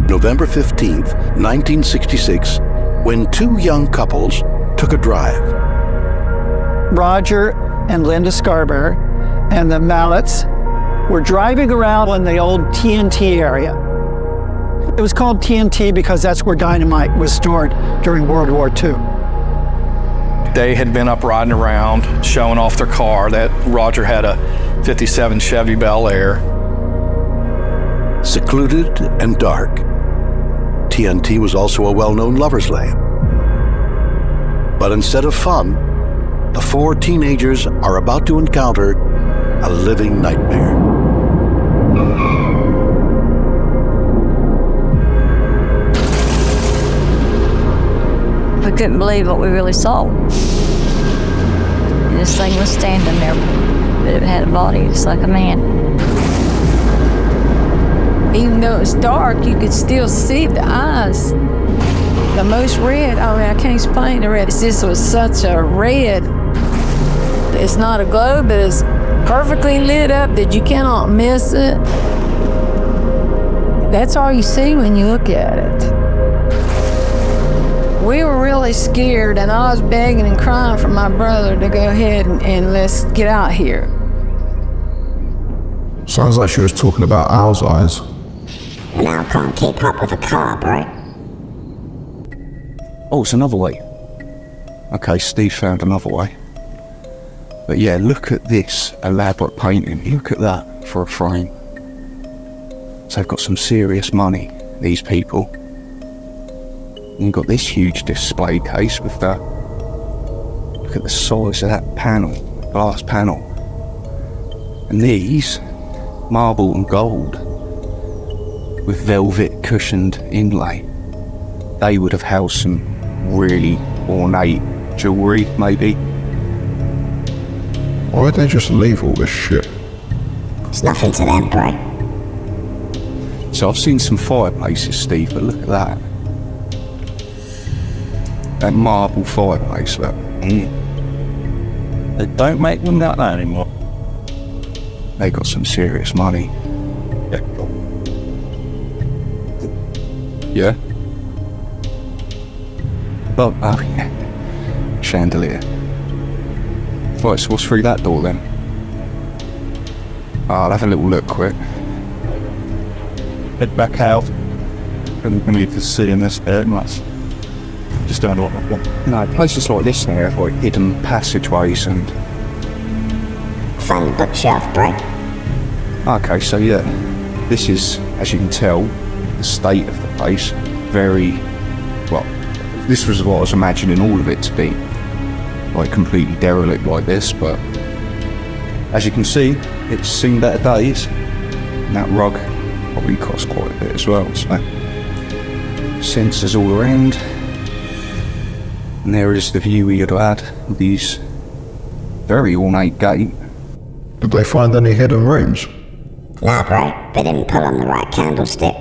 November 15th, 1966, when two young couples took a drive. Roger and Linda Scarborough and the Mallets were driving around in the old TNT area. It was called TNT because that's where dynamite was stored during World War II. They had been up riding around, showing off their car. That Roger had a 57 Chevy Bel Air. Secluded and dark, TNT was also a well-known lover's lane. But instead of fun, the four teenagers are about to encounter a living nightmare. We couldn't believe what we really saw. This thing was standing there, but it had a body just like a man. Even though it's dark, you could still see the eyes. The most red, I mean, I can't explain the red. It just was such a red. It's not a glow, but it's perfectly lit up that you cannot miss it. That's all you see when you look at it. We were really scared, and I was begging and crying for my brother to go ahead and let's get out here. Sounds like she was talking about owl's eyes. Now can't keep up with a car, bro. Oh, it's another way. Okay, Steve found another way. But yeah, look at this elaborate painting. Look at that for a frame. So they've got some serious money, these people. And you've got this huge display case with that. Look at the size of that panel, glass panel. And these, marble and gold, with velvet cushioned inlay. They would have housed some really ornate jewellery, maybe. Why would they just leave all this shit? It's nothing to them, bro. So I've seen some fireplaces, Steve, but look at that. That marble fireplace, look. They don't make them like that anymore. They got some serious money. Yeah? Well, oh yeah. Chandelier. Right, so what's through that door then? I'll have a little look quick. Head back out. And we need to see in this bit much. Just don't know what I want. No, places like this here, like hidden passageways and... Find the bookshelf, bro. Okay, so yeah, this is, as you can tell, the state of the place. Very, well, this was what I was imagining all of it to be. Like completely derelict like this, but as you can see, it's seen better days. And that rug probably cost quite a bit as well, so sensors all around. And there is the view we had had, these very ornate gate. Did they find any hidden rooms? Nah, bro. They didn't pull on the right candlestick.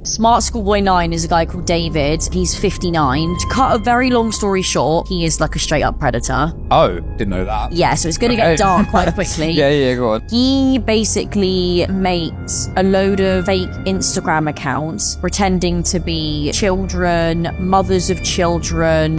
Smart Schoolboy 9 is a guy called David. He's 59. To cut a very long story short, he is like a straight up predator. Oh, didn't know that. Yeah, so it's going to get dark quite quickly. Yeah, go on. He basically makes a load of fake Instagram accounts pretending to be children, mothers of children.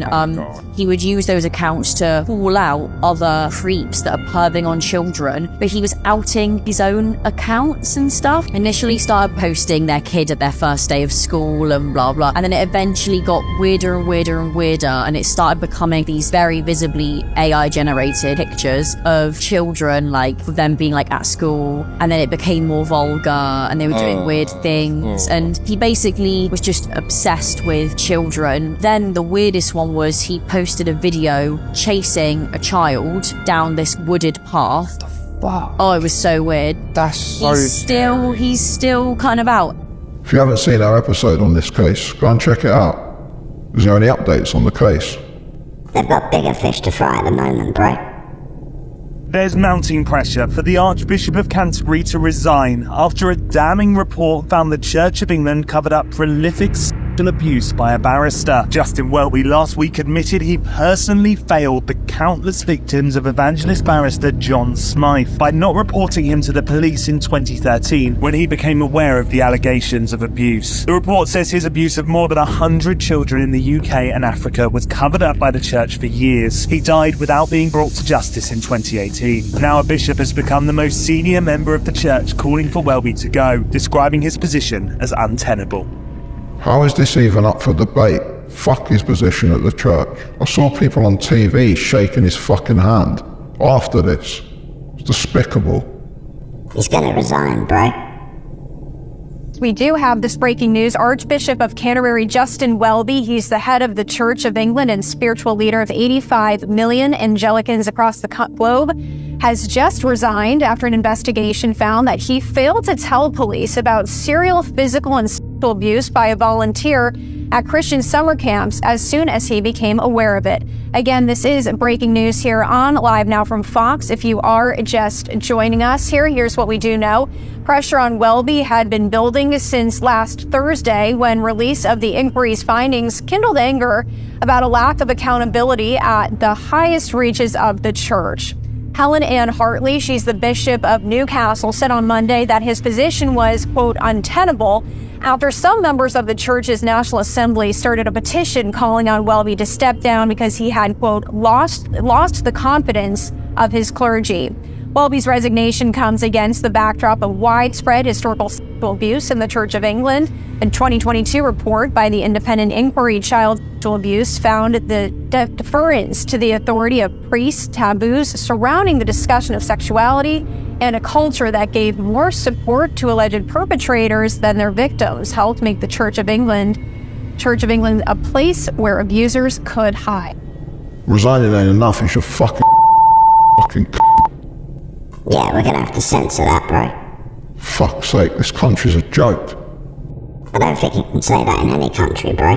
He would use those accounts to call out other creeps that are perving on children, but he was outing his own accounts and stuff. Initially started posting their kid at their first day of school and blah blah, and then it eventually got weirder and weirder and weirder, and it started becoming these very visibly AI generated pictures of children, like them being like at school, and then it became more vulgar and they were doing weird things, and he basically was just obsessed with children. Then the weirdest one was he posted a video chasing a child down this wooded path. Wow. Oh, it was so weird. That's so he's still kind of out. If you haven't seen our episode on this case, go and check it out. Is there any updates on the case? They've got bigger fish to fry at the moment, bro. There's mounting pressure for the Archbishop of Canterbury to resign after a damning report found the Church of England covered up prolific sexual abuse by a barrister. Justin Welby last week admitted he personally failed the countless victims of evangelist barrister John Smythe by not reporting him to the police in 2013 when he became aware of the allegations of abuse. The report says his abuse of more than 100 children in the UK and Africa was covered up by the church for years. He died without being brought to justice in 2018. Now a bishop has become the most senior member of the church, calling for Welby to go, describing his position as untenable. How is this even up for debate? Fuck his position at the church. I saw people on TV shaking his fucking hand after this. It's despicable. He's gonna resign, bro. We do have this breaking news. Archbishop of Canterbury, Justin Welby, he's the head of the Church of England and spiritual leader of 85 million Anglicans across the globe, has just resigned after an investigation found that he failed to tell police about serial physical and sexual abuse by a volunteer at Christian summer camps as soon as he became aware of it. Again, this is breaking news here on Live Now from Fox. If you are just joining us here, here's what we do know. Pressure on Welby had been building since last Thursday when release of the inquiry's findings kindled anger about a lack of accountability at the highest reaches of the church. Helen Ann Hartley, she's the Bishop of Newcastle, said on Monday that his position was, quote, untenable after some members of the church's National Assembly started a petition calling on Welby to step down because he had, quote, lost the confidence of his clergy. Welby's resignation comes against the backdrop of widespread historical sexual abuse in the Church of England. A 2022 report by the Independent Inquiry Child Sexual Abuse found the deference to the authority of priests, taboos surrounding the discussion of sexuality, and a culture that gave more support to alleged perpetrators than their victims helped make the Church of England a place where abusers could hide. Resigning ain't enough, you should fucking Yeah, we're gonna have to censor that, bro. Fuck's sake, this country's a joke. I don't think you can say that in any country, bro.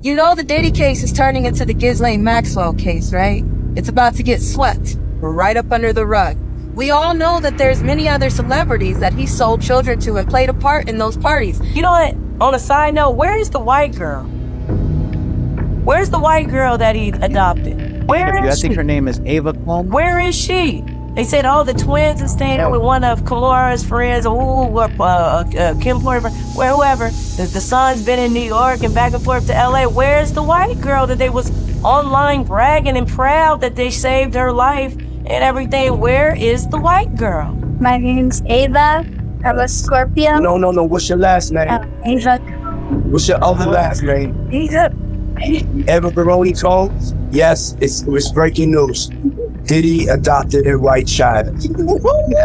You know the Diddy case is turning into the Ghislaine Maxwell case, right? It's about to get swept. We're right up under the rug. We all know that there's many other celebrities that he sold children to and played a part in those parties. You know what? On a side note, where is the white girl? Where's the white girl that he adopted? Where is she? I think her name is Ava Coleman. Where is she? They said, oh, the twins are staying with one of Calora's friends, Kim Porter, whoever. The son's been in New York and back and forth to LA. Where's the white girl that they was online bragging and proud that they saved her life and everything. Where is the white girl? My name's Ava. I'm a Scorpio. No. What's your last name? Ava. What's your other last name? Ava. Eva Baroni Combs? Yes, it was breaking news. Diddy adopted a white child.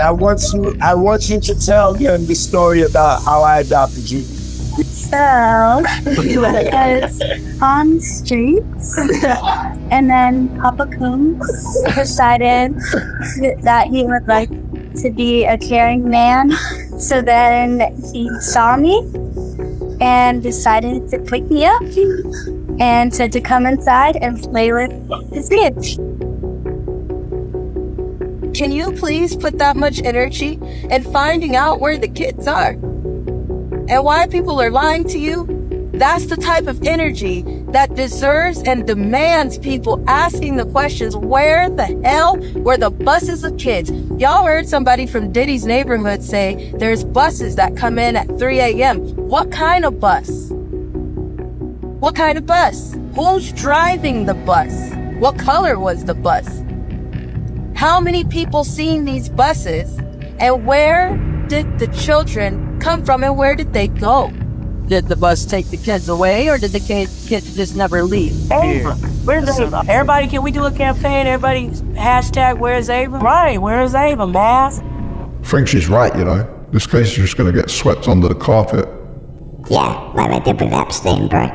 I want you to tell him the story about how I adopted you. So, I was on the streets, and then Papa Combs decided that he would like to be a caring man. So then he saw me and decided to pick me up and said to come inside and play with his kids. Can you please put that much energy in finding out where the kids are? And why people are lying to you? That's the type of energy that deserves and demands people asking the questions, where the hell were the buses of kids? Y'all heard somebody from Diddy's neighborhood say there's buses that come in at 3 a.m. What kind of bus? What kind of bus? Who's driving the bus? What color was the bus? How many people seen these buses? And where did the children come from and where did they go? Did the bus take the kids away or did the kids just never leave? Ava, where's Ava? Everybody, can we do a campaign? Everybody, hashtag where's Ava? Right, where's Ava, man? I think she's right, you know. This case is just going to get swept under the carpet. Yeah, like they did with Epstein, bro.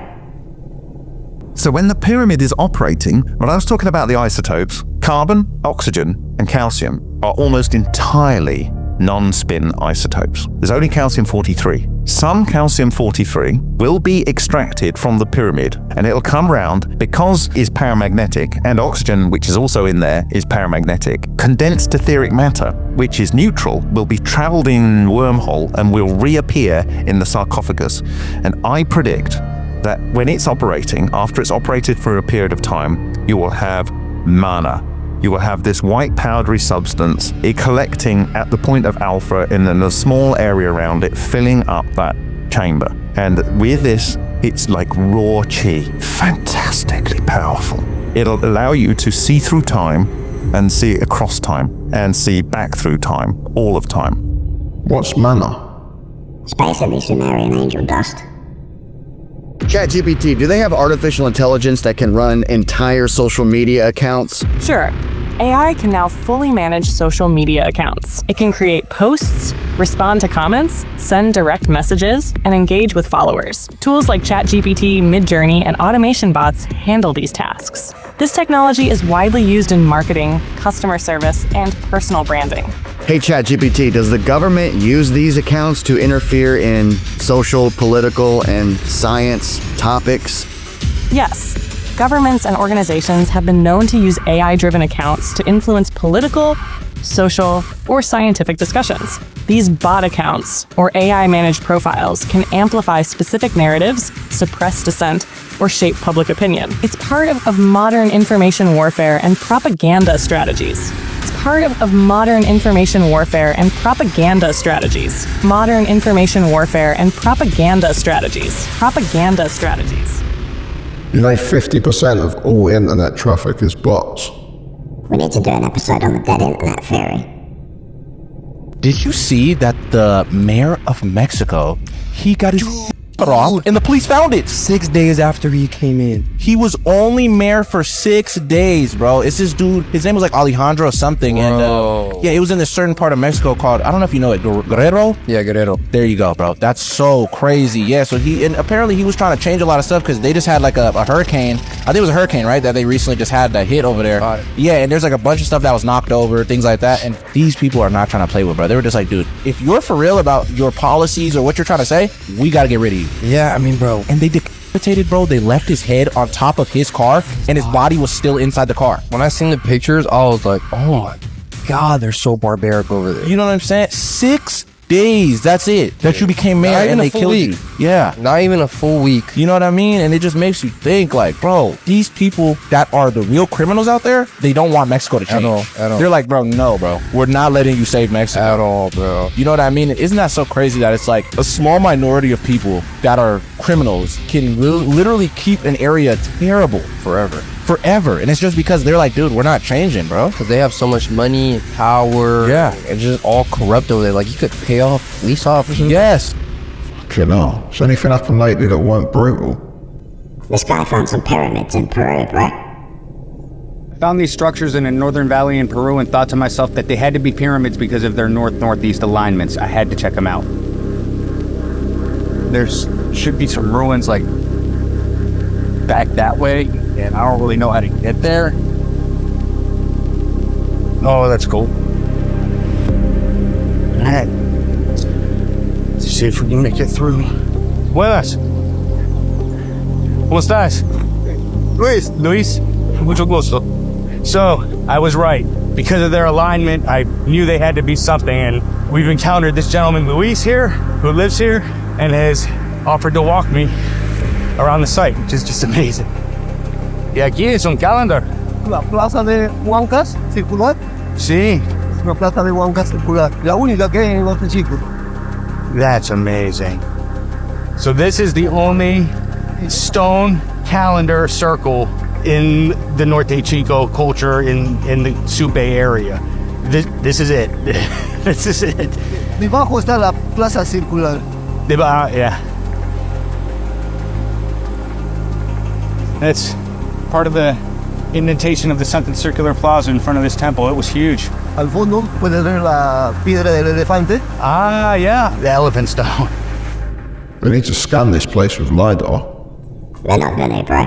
So when the pyramid is operating, when I was talking about the isotopes, carbon, oxygen, and calcium are almost entirely non-spin isotopes. There's only calcium-43. Some calcium-43 will be extracted from the pyramid and it'll come round because it's paramagnetic, and oxygen, which is also in there, is paramagnetic. Condensed etheric matter, which is neutral, will be traveled in wormhole and will reappear in the sarcophagus. And I predict that when it's operating, after it's operated for a period of time, you will have mana. You will have this white powdery substance, it collecting at the point of alpha and then a small area around it, filling up that chamber. And with this, it's like raw chi, fantastically powerful. It'll allow you to see through time and see across time and see back through time, all of time. What's mana? It's basically Sumerian angel dust. ChatGPT, do they have artificial intelligence that can run entire social media accounts? Sure. AI can now fully manage social media accounts. It can create posts, respond to comments, send direct messages, and engage with followers. Tools like ChatGPT, Midjourney, and automation bots handle these tasks. This technology is widely used in marketing, customer service, and personal branding. Hey ChatGPT, does the government use these accounts to interfere in social, political, and science topics? Yes. Governments and organizations have been known to use AI-driven accounts to influence political, social, or scientific discussions. These bot accounts, or AI-managed profiles, can amplify specific narratives, suppress dissent, or shape public opinion. It's part of modern information warfare and propaganda strategies. Modern information warfare and propaganda strategies. You know, 50% of all internet traffic is bots. We need to do an episode on the dead internet theory. Did you see that the mayor of Mexico, he got his cut off and the police found it 6 days after he came in? He was only mayor for 6 days, bro. It's this dude, his name was like Alejandro or something, and yeah, it was in a certain part of Mexico called, I don't know if you know it, Guerrero? Yeah, Guerrero. There you go, bro. That's so crazy. Yeah, so apparently he was trying to change a lot of stuff because they just had like a hurricane. I think it was a hurricane, right? That they recently just had that hit over there. Yeah, and there's like a bunch of stuff that was knocked over, things like that, and these people are not trying to play with, bro. They were just like, dude, if you're for real about your policies or what you're trying to say, we gotta get rid of you. Yeah, I mean, bro. And they decapitated, bro. They left his head on top of his car and his body was still inside the car. When I seen the pictures, I was like, oh my God, they're so barbaric over there. You know what I'm saying? 6 days, that's it. That you became mayor and they killed you. Yeah. Not even a full week. You know what I mean? And it just makes you think like, bro, these people that are the real criminals out there, they don't want Mexico to change. At all. They're like, bro, no, bro. We're not letting you save Mexico. At all, bro. You know what I mean? Isn't that so crazy that it's like a small minority of people that are criminals can literally keep an area terrible forever? forever. And it's just because they're like, dude, we're not changing, bro. Because they have so much money and power. Yeah. It's just all corrupt over there. Like, you could pay off police officers. Yes. Fucking hell. Has anything happened lately that weren't brutal? This guy found some pyramids in Peru, bro. I found these structures in a northern valley in Peru and thought to myself that they had to be pyramids because of their north-northeast alignments. I had to check them out. There's should be some ruins like back that way, and I don't really know how to get there. Oh, that's cool. Alright. Let's see if we can make it through. Buenas. ¿Cómo estás? Luis, mucho gusto. So, I was right. Because of their alignment, I knew they had to be something, and we've encountered this gentleman, Luis, here, who lives here, and has offered to walk me around the site, which is just amazing. Y aquí es un calendar. La plaza de Huancas circular. Sí. Es una plaza de Huancas circular. La única que hay en Norte Chico. That's amazing. So this is the only stone calendar circle in the Norte Chico culture in the Supe area. This is it. This is it. Debajo está la plaza circular. Yeah. That's part of the indentation of the Sunken Circular Plaza in front of this temple. It was huge. Al fondo puede ver la piedra del elefante. Ah, yeah. The elephant stone. We need to scan this place with LiDAR. They're not gonna, bro.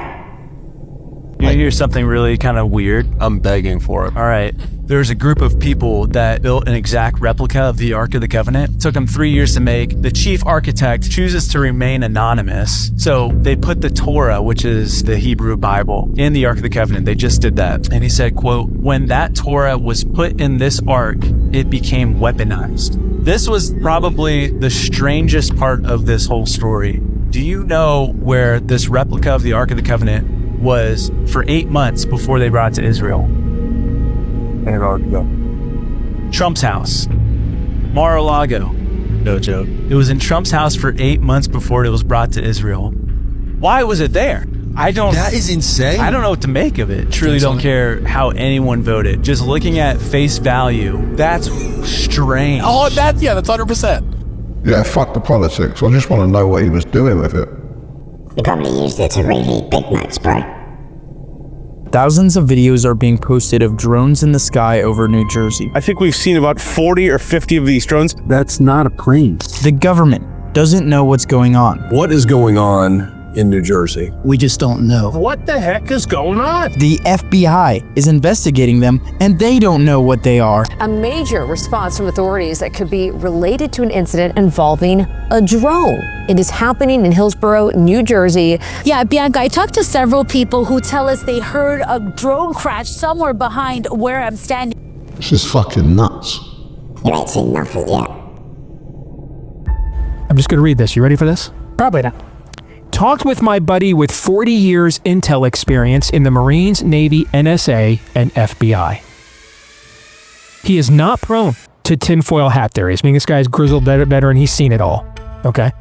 You hear something really kind of weird? I'm begging for it. All right. There's a group of people that built an exact replica of the Ark of the Covenant. It took them 3 years to make. The chief architect chooses to remain anonymous. So they put the Torah, which is the Hebrew Bible, in the Ark of the Covenant. They just did that. And he said, quote, when that Torah was put in this Ark, it became weaponized. This was probably the strangest part of this whole story. Do you know where this replica of the Ark of the Covenant was for 8 months before they brought it to Israel? Trump's house. Mar-a-Lago. No joke. It was in Trump's house for 8 months before it was brought to Israel. Why was it there? That is insane. I don't know what to make of it. Truly don't care how anyone voted. Just looking at face value, that's strange. Oh, that's 100%. Yeah, fuck the politics. I just want to know what he was doing with it. He probably used it to reheat Big Macs, bro. Thousands of videos are being posted of drones in the sky over New Jersey. I think we've seen about 40 or 50 of these drones. That's not a plane. The government doesn't know what's going on. What is going on in New Jersey? We just don't know. What the heck is going on? The FBI is investigating them, and they don't know what they are. A major response from authorities that could be related to an incident involving a drone. It is happening in Hillsborough, New Jersey. Yeah, Bianca, I talked to several people who tell us they heard a drone crash somewhere behind where I'm standing. This is fucking nuts. You ain't seen nothing yet. I'm just gonna read this. You ready for this? Probably not. Talked with my buddy with 40 years intel experience in the Marines, Navy, NSA, and FBI. He is not prone to tinfoil hat theories. I mean, this guy's grizzled veteran. He's seen it all. Okay?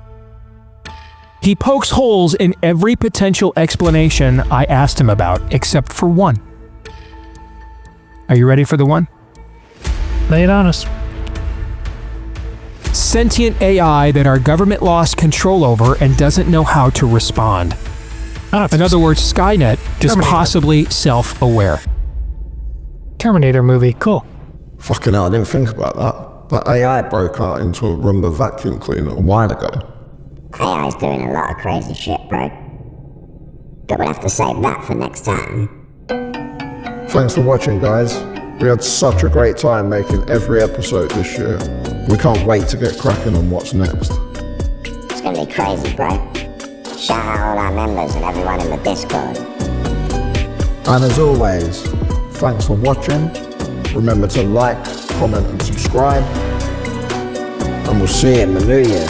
He pokes holes in every potential explanation I asked him about, except for one. Are you ready for the one? Lay it on us. Sentient AI that our government lost control over and doesn't know how to respond. In other words, Skynet is possibly self-aware. Terminator movie, cool. Fucking hell, I didn't think about that. That AI broke out into a Roomba vacuum cleaner a while ago. AI's doing a lot of crazy shit, bro. But we'll have to save that for next time. Thanks for watching, guys. We had such a great time making every episode this year. We can't wait to get cracking on what's next. It's gonna be crazy, bro. Shout out all our members and everyone in the Discord. And as always, thanks for watching. Remember to like, comment and subscribe. And we'll see you in the new year.